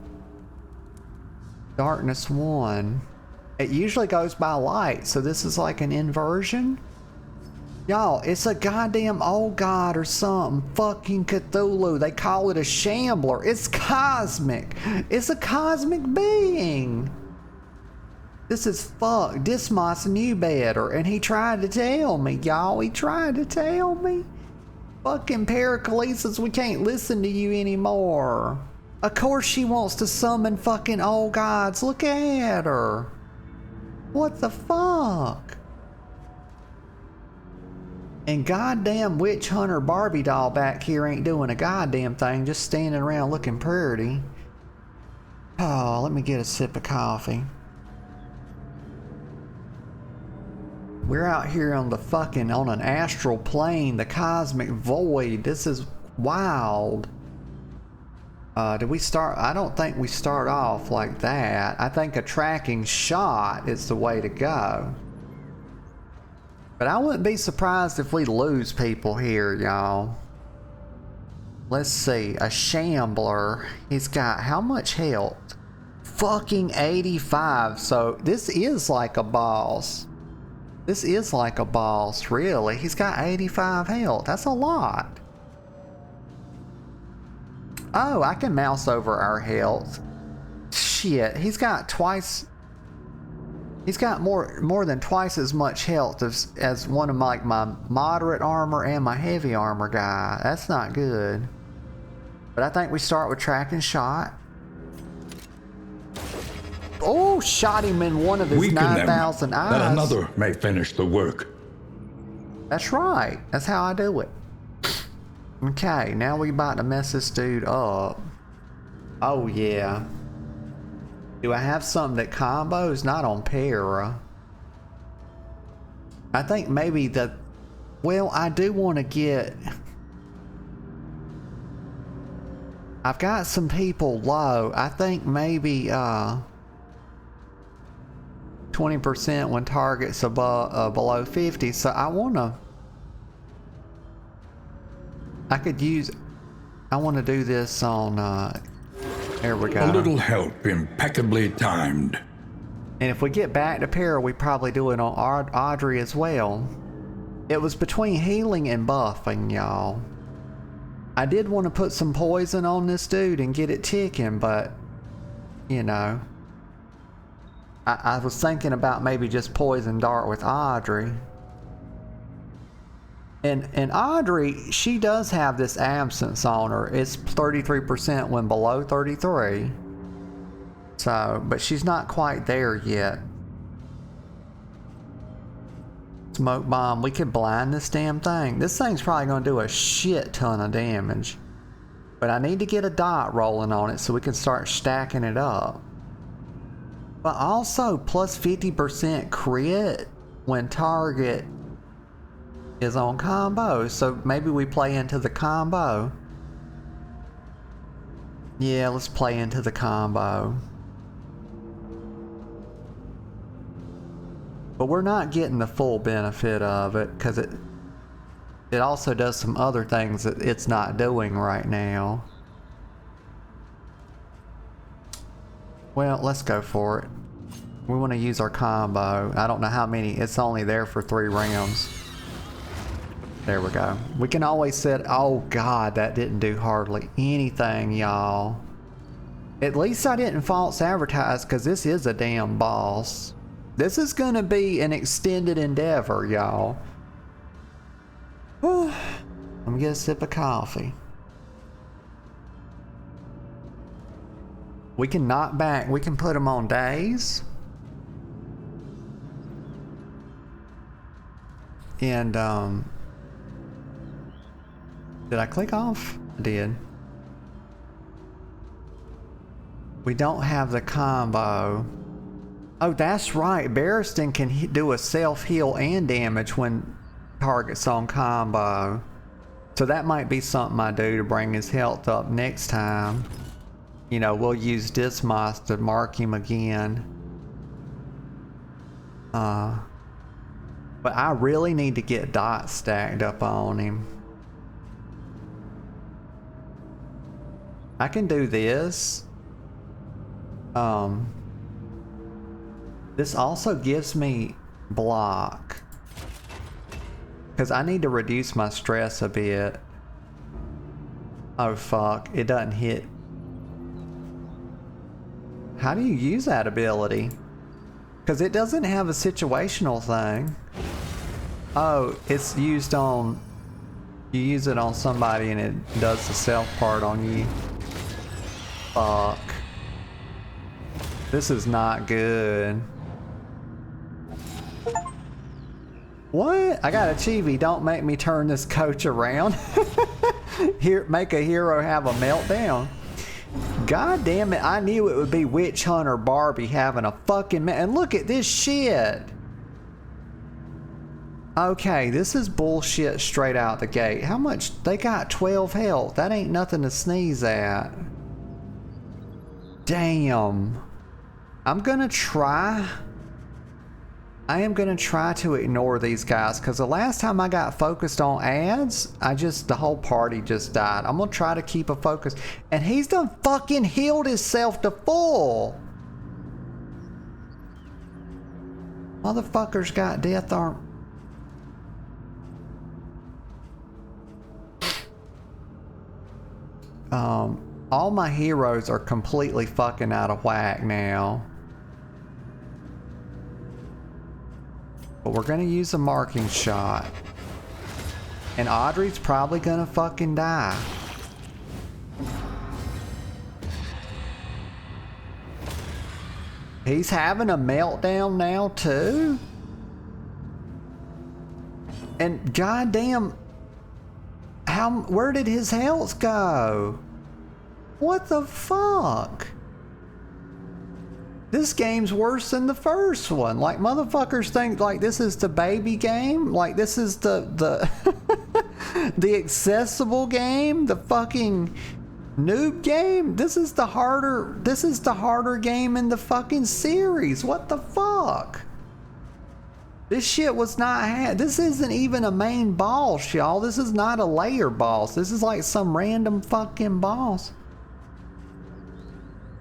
Darkness 1. It usually goes by light, so this is like an inversion. Y'all, it's a goddamn old god or something. Fucking Cthulhu. They call it a Shambler. It's cosmic. It's a cosmic being. This is fuck. Dismas knew better, and he tried to tell me, y'all. He tried to tell me. Fucking Paracelsus, we can't listen to you anymore. Of course she wants to summon fucking old gods. Look at her. What the fuck? And goddamn witch hunter Barbie doll back here ain't doing a goddamn thing, just standing around looking pretty. Oh, let me get a sip of coffee. We're out here on an astral plane, the cosmic void. This is wild. Did we start? I don't think we start off like that. I think a tracking shot is the way to go. But I wouldn't be surprised if we lose people here, y'all. Let's see. A Shambler. He's got how much health? Fucking 85. So this is like a boss. This is like a boss, really. He's got 85 health. That's a lot. Oh, I can mouse over our health. Shit, he's got more than twice as much health as one of my moderate armor and my heavy armor guy. That's not good. But I think we start with tracking shot. Oh, shot him in one of his 9,000 eyes. That another may finish the work. That's right. That's how I do it. Okay, now we about to mess this dude up. Oh yeah. Do I have something that combos? Not on Para. I think maybe well, I do want to get... I've got some people low. I think maybe 20% when targets above below 50. So I want to... I want to do this on, there we go. A little help, impeccably timed. And if we get back to Para, we probably do it on Audrey as well. It was between healing and buffing, y'all. I did want to put some poison on this dude and get it ticking, but, you know. I was thinking about maybe just poison dart with Audrey. And Audrey, she does have this absence on her. It's 33% when below 33. So, but she's not quite there yet. Smoke bomb. We could blind this damn thing. This thing's probably going to do a shit ton of damage. But I need to get a dot rolling on it so we can start stacking it up. But also plus 50% crit when target is on combo. So maybe we play into the combo. Yeah, let's play into the combo. But we're not getting the full benefit of it because it also does some other things that it's not doing right now. Well, let's go for it. We want to use our combo. I don't know how many. It's only there for 3 rounds. There we go. We can always set... Oh, God, that didn't do hardly anything, y'all. At least I didn't false advertise because this is a damn boss. This is going to be an extended endeavor, y'all. Let me get a sip of coffee. We can knock back. We can put them on days. And, did I click off? I did. We don't have the combo. Oh, that's right. Barristan can do a self-heal and damage when target's on combo. So that might be something I do to bring his health up next time. You know, we'll use Dismas to mark him again. But I really need to get dots stacked up on him. I can do this. This also gives me block. Because I need to reduce my stress a bit. Oh fuck, it doesn't hit. How do you use that ability? Because it doesn't have a situational thing. Oh, it's used on... You use it on somebody and it does the self part on you. Fuck. This is not good. What? I got a chibi. Don't make me turn this coach around. Here, make a hero have a meltdown. God damn it. I knew it would be Witch Hunter Barbie having a fucking and look at this shit. Okay, this is bullshit straight out the gate. How much? They got 12 health. That ain't nothing to sneeze at. Damn. I'm gonna try. I am gonna try to ignore these guys because the last time I got focused on ads, the whole party just died. I'm gonna try to keep a focus. And he's done fucking healed himself to full. Motherfucker's got death arm. All my heroes are completely fucking out of whack now. But we're gonna use a marking shot. And Audrey's probably gonna fucking die. He's having a meltdown now too? And goddamn, where did his health go? What the fuck? This game's worse than the first one. Like, motherfuckers think like this is the baby game. Like, this is the the accessible game, the fucking noob game. This is the harder game in the fucking series. What the fuck? This shit was not this isn't even a main boss, y'all. This is not a layer boss. This is like some random fucking boss.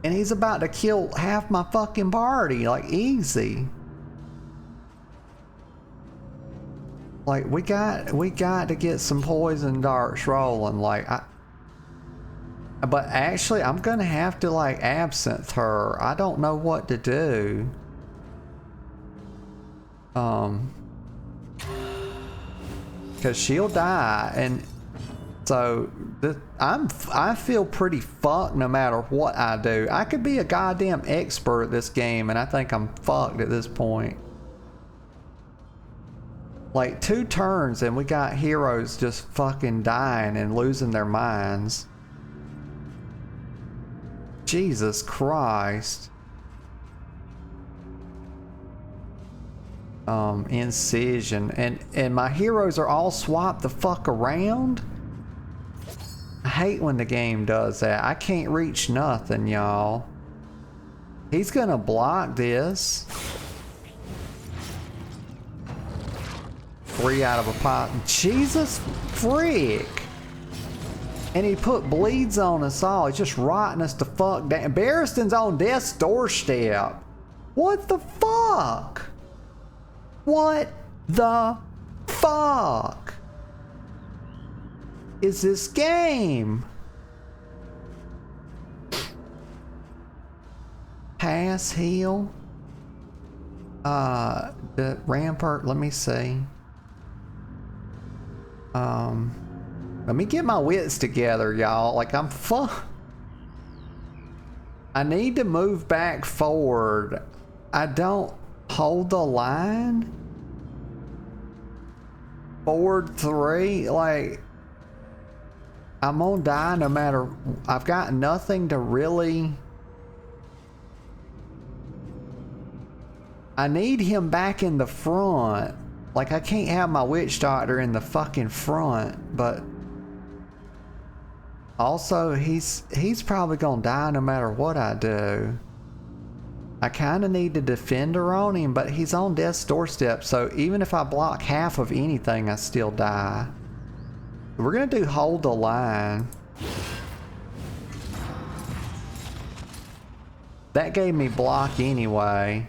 And he's about to kill half my fucking party, like, easy. Like, we got to get some poison darts rolling. Like, but actually, I'm gonna have to like absinthe her. I don't know what to do. Cause she'll die, and so I feel pretty fucked no matter what I do. I could be a goddamn expert at this game, and I think I'm fucked at this point. Like 2 turns, and we got heroes just fucking dying and losing their minds. Jesus Christ. incision, and my heroes are all swapped the fuck around. I hate when the game does that. I can't reach nothing, y'all. He's gonna block this. 3 out of a pot. Jesus frick. And he put bleeds on us all. He's just rotting us the fuck down. Barristan's on death's doorstep. What the fuck? What the fuck is this game? Pass, heal. The rampart, let me see. Let me get my wits together, y'all. Like, I need to move back forward. I don't hold the line. Forward 3, like, I'm gonna die no matter. I've got nothing to really. I need him back in the front. Like, I can't have my witch doctor in the fucking front, but also he's probably gonna die no matter what I do. I kind of need to defend her on him, but he's on death's doorstep, so even if I block half of anything, I still die. We're gonna do hold the line. That gave me block anyway.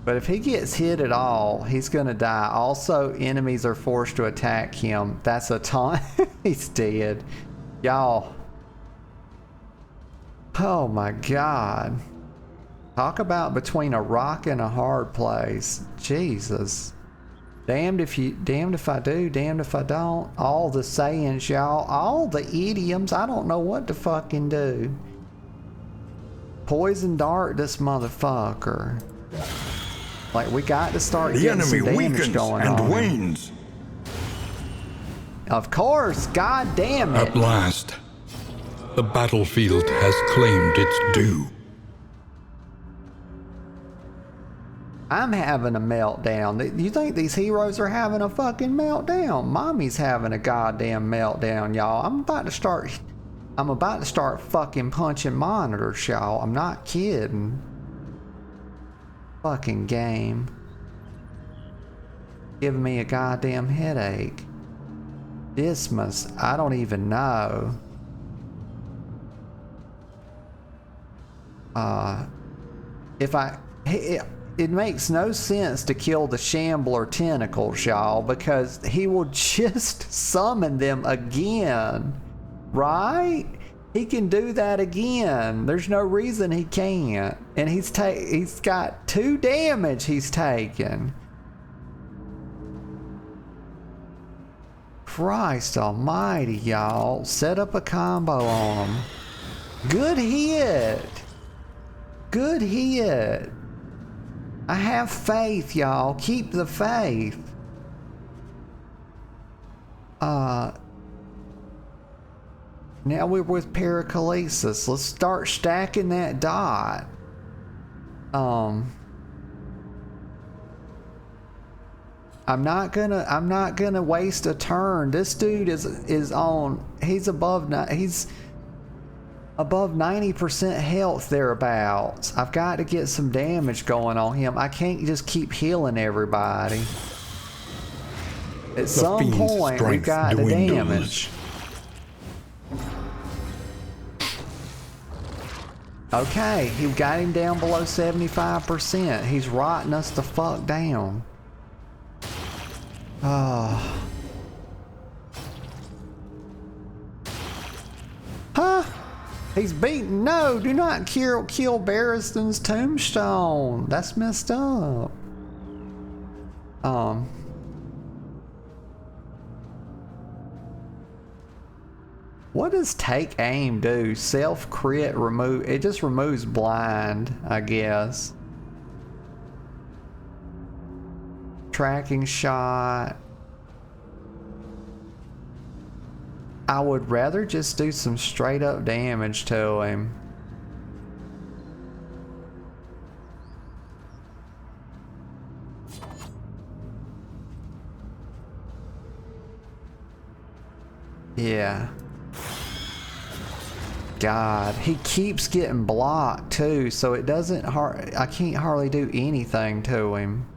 But if he gets hit at all, he's gonna die. Also, enemies are forced to attack him. That's a taunt. He's dead. Y'all. Oh my god. Talk about between a rock and a hard place. Jesus. Damned if I do, damned if I don't. All the sayings, y'all. All the idioms. I don't know what to fucking do. Poison dart this motherfucker. Like, we got to start getting some damage going on. The enemy weakens and wanes. Of course, god damn it. At last, the battlefield has claimed its due. I'm having a meltdown. You think these heroes are having a fucking meltdown? Mommy's having a goddamn meltdown, y'all. I'm about to start fucking punching monitors, y'all. I'm not kidding. Fucking game. Giving me a goddamn headache. Dismas, I don't even know. It makes no sense to kill the Shambler tentacles, y'all, because he will just summon them again, right? He can do that again. There's no reason he can't. And he's got 2 damage he's taken. Christ almighty, y'all. Set up a combo on him. Good hit. Good hit. I have faith, y'all. Keep the faith. Now we're with Paracelsus. Let's start stacking that dot. I'm not gonna waste a turn. This dude is on. He's above 90% health thereabouts. I've got to get some damage going on him. I can't just keep healing everybody. At some point, we've got to damage. Okay, he got him down below 75%. He's rotting us the fuck down. Oh. Huh? He's beaten. No, do not kill Barristan's tombstone. That's messed up. What does take aim do? Self crit remove. It just removes blind, I guess. Tracking shot. I would rather just do some straight up damage to him. Yeah. God, he keeps getting blocked too, so it doesn't I can't hardly do anything to him.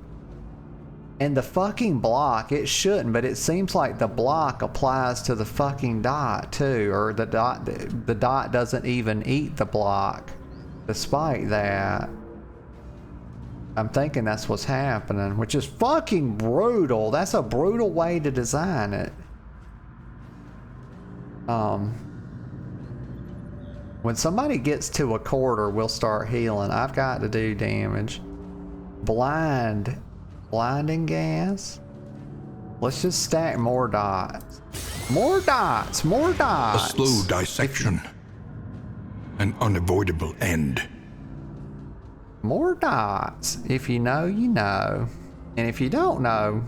And the fucking block, it shouldn't, but it seems like the block applies to the fucking dot too, or the dot doesn't even eat the block. Despite that, I'm thinking that's what's happening, which is fucking brutal. That's a brutal way to design it. When somebody gets to a quarter, we'll start healing. I've got to do damage. Blinding gas. Let's just stack more dots. More dots. A slow dissection. An unavoidable end. More dots. If you know, you know. And if you don't know,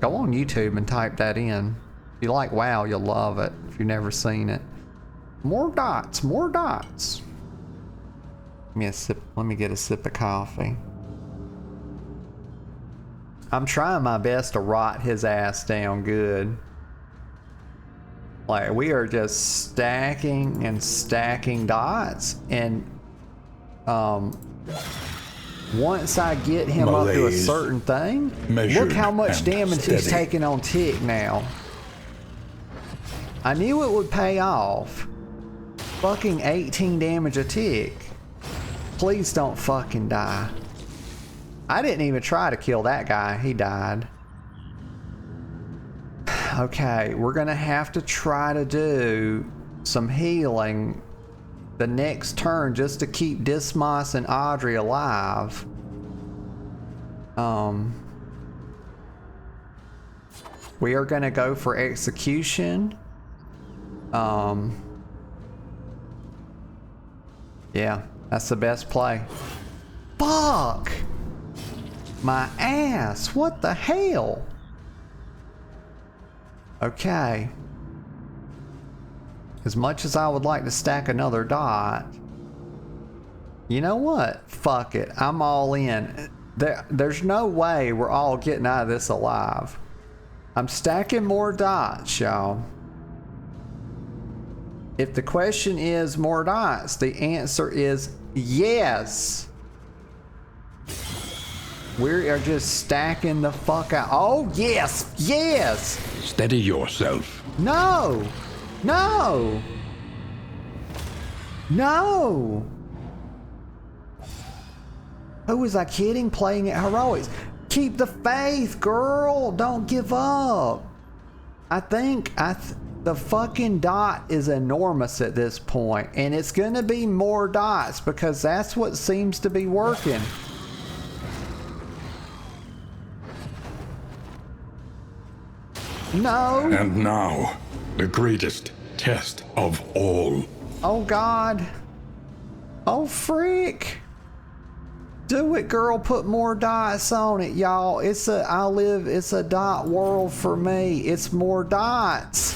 go on YouTube and type that in. If you like WoW, you'll love it. If you've never seen it. More dots. More dots. Let me get a sip of coffee. I'm trying my best to rot his ass down good. Like, we are just stacking and stacking dots, and once I get him up to a certain thing, look how much damage he's taking on tick now. I knew it would pay off. Fucking 18 damage a tick. Please don't fucking die. I didn't even try to kill that guy. He died. Okay, we're gonna have to try to do some healing the next turn just to keep Dismas and Audrey alive. We are gonna go for execution. Yeah, that's the best play. Fuck! My ass, what the hell? Okay. As much as I would like to stack another dot, you know what? Fuck it, I'm all in. There's no way we're all getting out of this alive. I'm stacking more dots, y'all. If the question is more dots, the answer is yes. We are just stacking the fuck out. Oh, yes, yes. Steady yourself. No, no, no. Who was I kidding? Playing at heroics. Keep the faith, girl. Don't give up. I think the fucking dot is enormous at this point, and it's gonna be more dots because that's what seems to be working. No. And now, the greatest test of all. Oh God. Oh frick. Do it, girl. Put more dots on it, y'all. It's a dot world for me. It's more dots.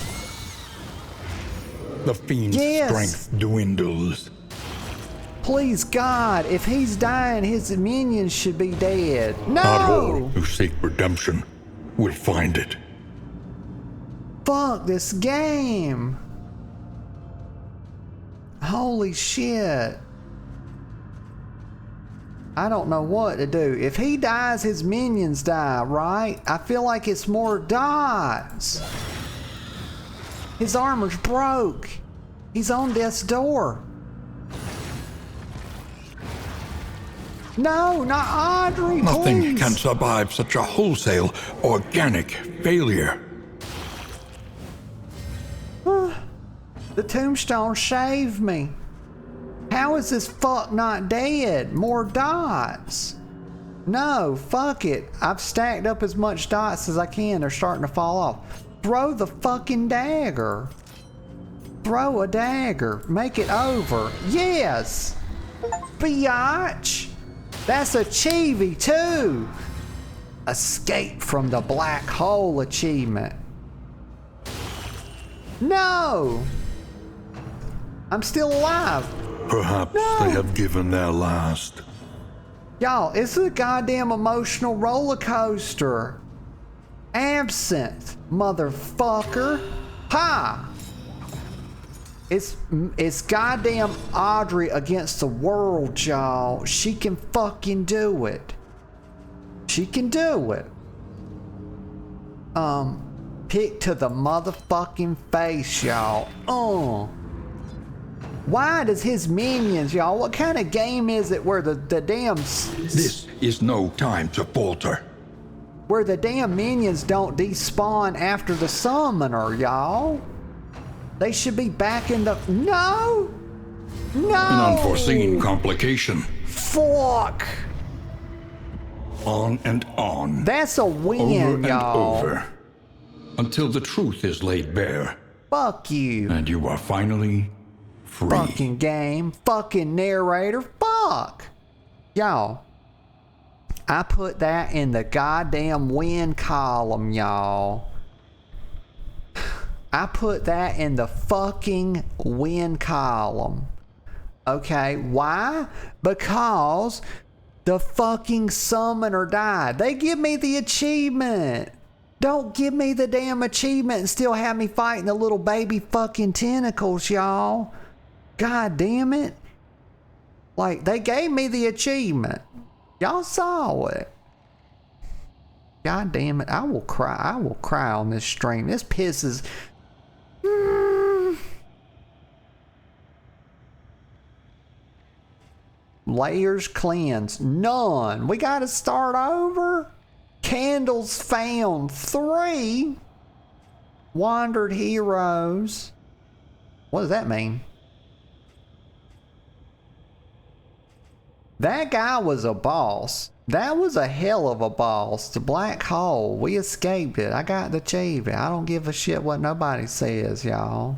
The fiend's strength dwindles. Please, God, if he's dying, his minions should be dead. No! Not all who seek redemption will find it. Fuck this game. Holy shit. I don't know what to do. If he dies, his minions die, right? I feel like it's more dots. His armor's broke. He's on death's door. No, not Audrey, Nothing please. can survive such a wholesale, organic failure. The tombstone shaved me. How is this fuck not dead? More dots. No, fuck it. I've stacked up as much dots as I can. They're starting to fall off. Throw the fucking dagger. Throw a dagger. Make it over. Yes. Biatch. That's a Chibi too. Escape from the black hole achievement. No. I'm still alive. Perhaps No. they have given their last. Y'all, it's a goddamn emotional roller coaster. Absinthe, motherfucker. Ha! It's goddamn Audrey against the world, y'all. She can fucking do it. She can do it. Pick to the motherfucking face, y'all. Why does his minions, y'all? What kind of game is it where the damn... This is no time to falter. Where the damn minions don't despawn after the summoner, y'all? They should be back in the... No! No! An unforeseen complication. Fuck! On and on. That's a win, over and y'all. over. Until the truth is laid bare. Fuck you. And you are finally free. Fucking game. Fucking narrator. Fuck. Y'all. I put that in the goddamn win column, y'all. I put that in the fucking win column. Okay, why? Because the fucking summoner died. They give me the achievement. Don't give me the damn achievement and still have me fighting the little baby fucking tentacles, y'all. God damn it. Like, they gave me the achievement. Y'all saw it. God damn it. I will cry. I will cry on this stream. This pisses... Layers cleansed. None. We gotta start over. Candles found. 3. Wandered heroes. What does that mean? That guy was a boss. That was a hell of a boss. The black hole. We escaped it. I got the achievement. I don't give a shit what nobody says, y'all.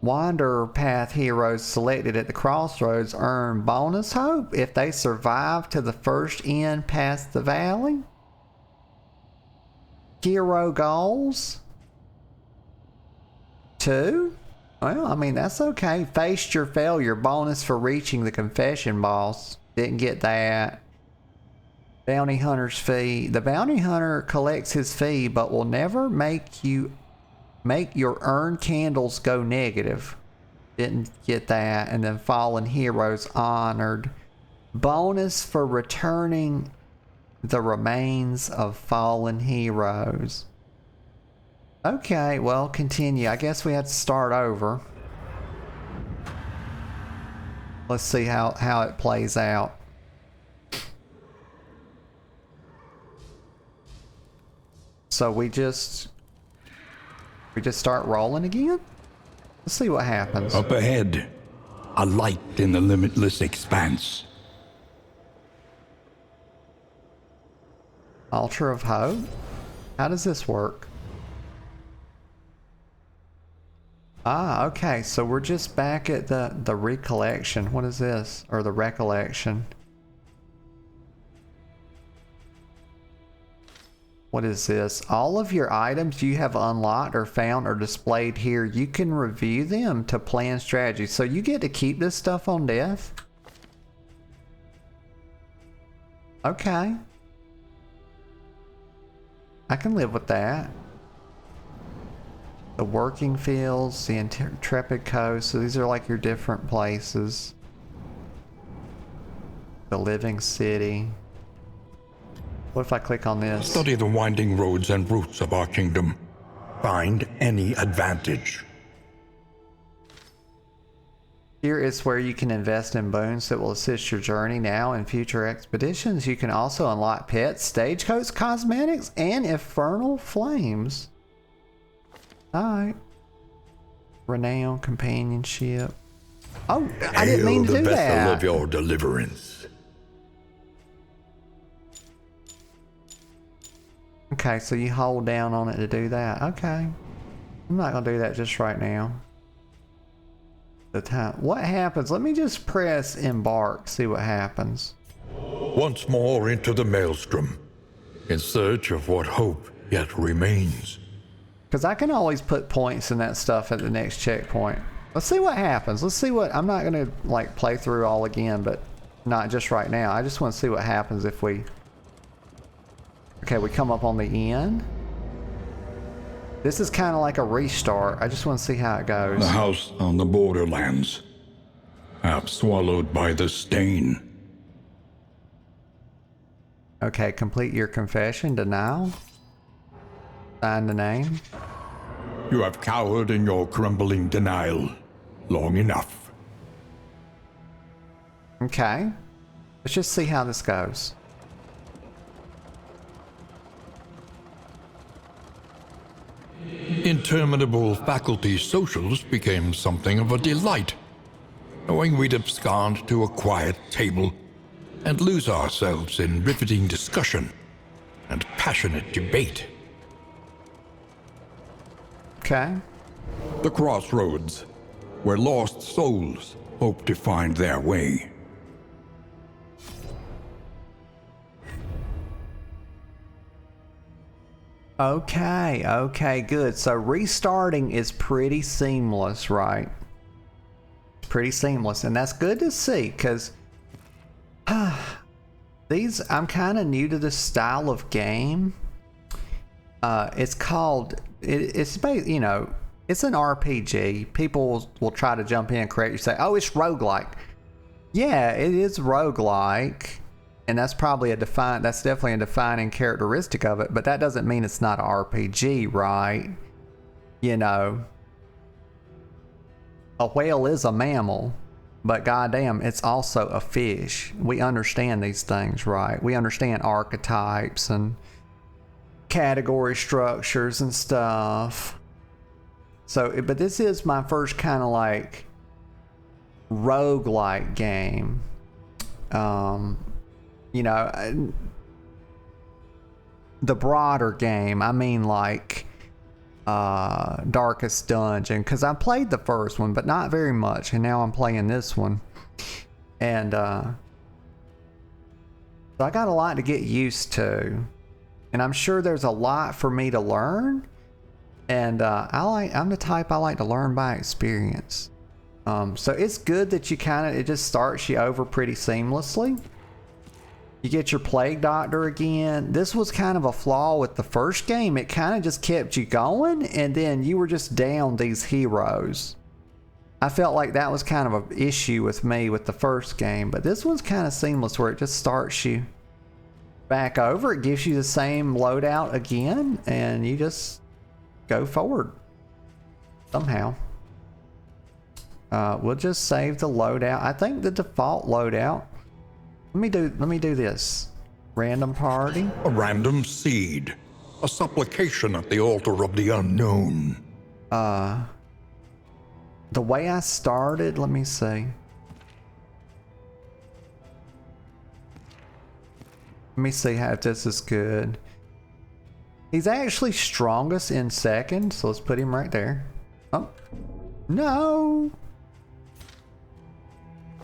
Wanderer path heroes selected at the crossroads earn bonus hope if they survive to the first end past the valley. Hero goals. 2. Well, I mean, that's okay. Faced your failure. Bonus for reaching the confession boss. Didn't get that. Bounty hunter's fee. The bounty hunter collects his fee but will never make your earned candles go negative. Didn't get that. And then fallen heroes honored. Bonus for returning the remains of fallen heroes. Okay, well, continue. I guess we have to start over. Let's see how it plays out. So we just start rolling again? Let's see what happens. Up ahead, a light in the limitless expanse. Altar of Hope? How does this work? Ah, okay, so we're just back at the recollection. What is this? Or the recollection. What is this? All of your items you have unlocked or found are displayed here. You can review them to plan strategy. So you get to keep this stuff on death? Okay. I can live with that. The working fields, the intrepid coast. So these are like your different places. The living city. What if I click on this? Study the winding roads and routes of our kingdom. Find any advantage. Here is where you can invest in boons that will assist your journey now and future expeditions. You can also unlock pets, stagecoach cosmetics, and infernal flames. Alright. Renown, companionship. Oh, I didn't mean to do that. Hail the vessel of your deliverance. Okay, so you hold down on it to do that. Okay. I'm not gonna do that just right now. The time. What happens? Let me just press embark, see what happens. Once more into the maelstrom, in search of what hope yet remains. Because I can always put points in that stuff at the next checkpoint. Let's see what happens. Let's see what... I'm not going to, like, play through all again, but not just right now. I just want to see what happens if we... Okay, we come up on the end. This is kind of like a restart. I just want to see how it goes. The house on the borderlands, half swallowed by the stain. Okay, complete your confession. Denial. Sign the name. You have cowered in your crumbling denial long enough. Okay. Let's just see how this goes. Interminable faculty socials became something of a delight, knowing we'd abscond to a quiet table and lose ourselves in riveting discussion and passionate debate. Okay. The crossroads, where lost souls hope to find their way. Okay, good. So restarting is pretty seamless, right? Pretty seamless, and that's good to see, because I'm kind of new to this style of game. It's called, it's basically, you know, it's an RPG. People will try to jump in and correct you, say, oh, it's roguelike. Yeah, it is roguelike. And that's probably that's definitely a defining characteristic of it, but that doesn't mean it's not an RPG, right? You know, a whale is a mammal, but goddamn, it's also a fish. We understand these things, right? We understand archetypes and category structures and stuff. So, but this is my first kind of like roguelike game. You know, the broader game, I mean like Darkest Dungeon, because I played the first one, but not very much, and now I'm playing this one. And so I got a lot to get used to, and I'm sure there's a lot for me to learn. And I'm the type I like to learn by experience. So it's good that it just starts you over pretty seamlessly. You get your plague doctor again. This was kind of a flaw with the first game. It kind of just kept you going, and then you were just down these heroes. I felt like that was kind of an issue with me with the first game, but this one's kind of seamless where it just starts you back over. It gives you the same loadout again, and you just go forward somehow. We'll just save the loadout. I think the default loadout. Let me do this. Random party. A random seed. A supplication at the altar of the unknown. The way I started, let me see. Let me see if this is good. He's actually strongest in second, so let's put him right there. Oh, no.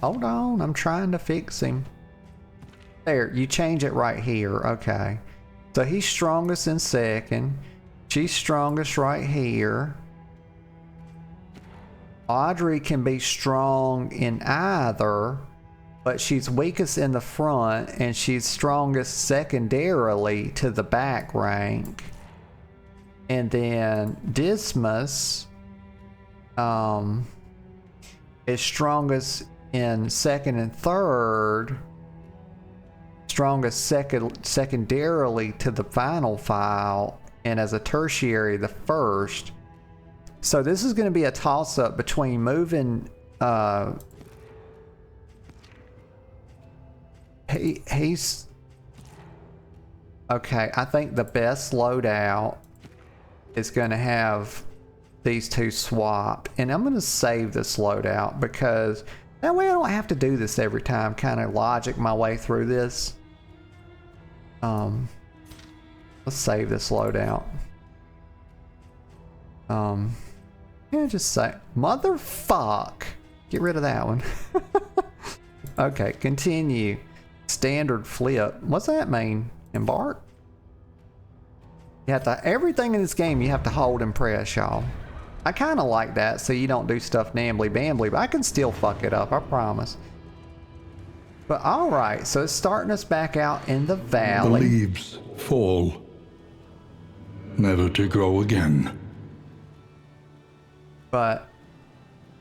Hold on, I'm trying to fix him. There, you change it right here. Okay. So he's strongest in second. She's strongest right here. Audrey can be strong in either, but she's weakest in the front, and she's strongest secondarily to the back rank. And then Dismas is strongest in second and third, strongest secondarily to the final file, and as a tertiary the first. So this is going to be a toss-up between moving he's okay. I think the best loadout is going to have these two swap, and I'm going to save this loadout because that way I don't have to do this every time, kind of logic my way through this. Let's save this loadout. Yeah, just say motherfuck. Get rid of that one. Okay, continue. Standard flip. What's that mean? Embark? You have to, everything in this game you have to hold and press, y'all. I kind of like that, so you don't do stuff nambly bambly, but I can still fuck it up, I promise. But alright, so it's starting us back out in the valley. The leaves fall, never to grow again. But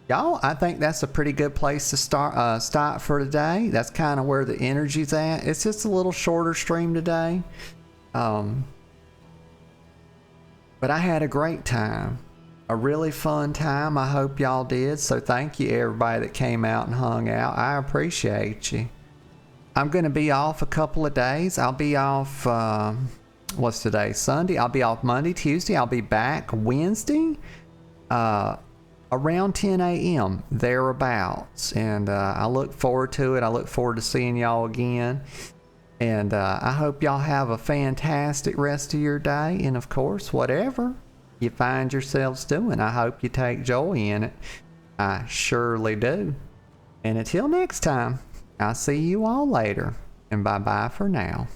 y'all, I think that's a pretty good place to start for today. That's kind of where the energy's at. It's just a little shorter stream today. But I had a great time. A really fun time. I hope y'all did. So thank you everybody that came out and hung out. I appreciate you. I'm going to be off a couple of days. I'll be off, what's today? Sunday. I'll be off Monday, Tuesday. I'll be back Wednesday around 10 a.m. thereabouts. And I look forward to it. I look forward to seeing y'all again. And I hope y'all have a fantastic rest of your day. And of course, whatever you find yourselves doing, I hope you take joy in it. I surely do. And until next time, I'll see you all later, and bye-bye for now.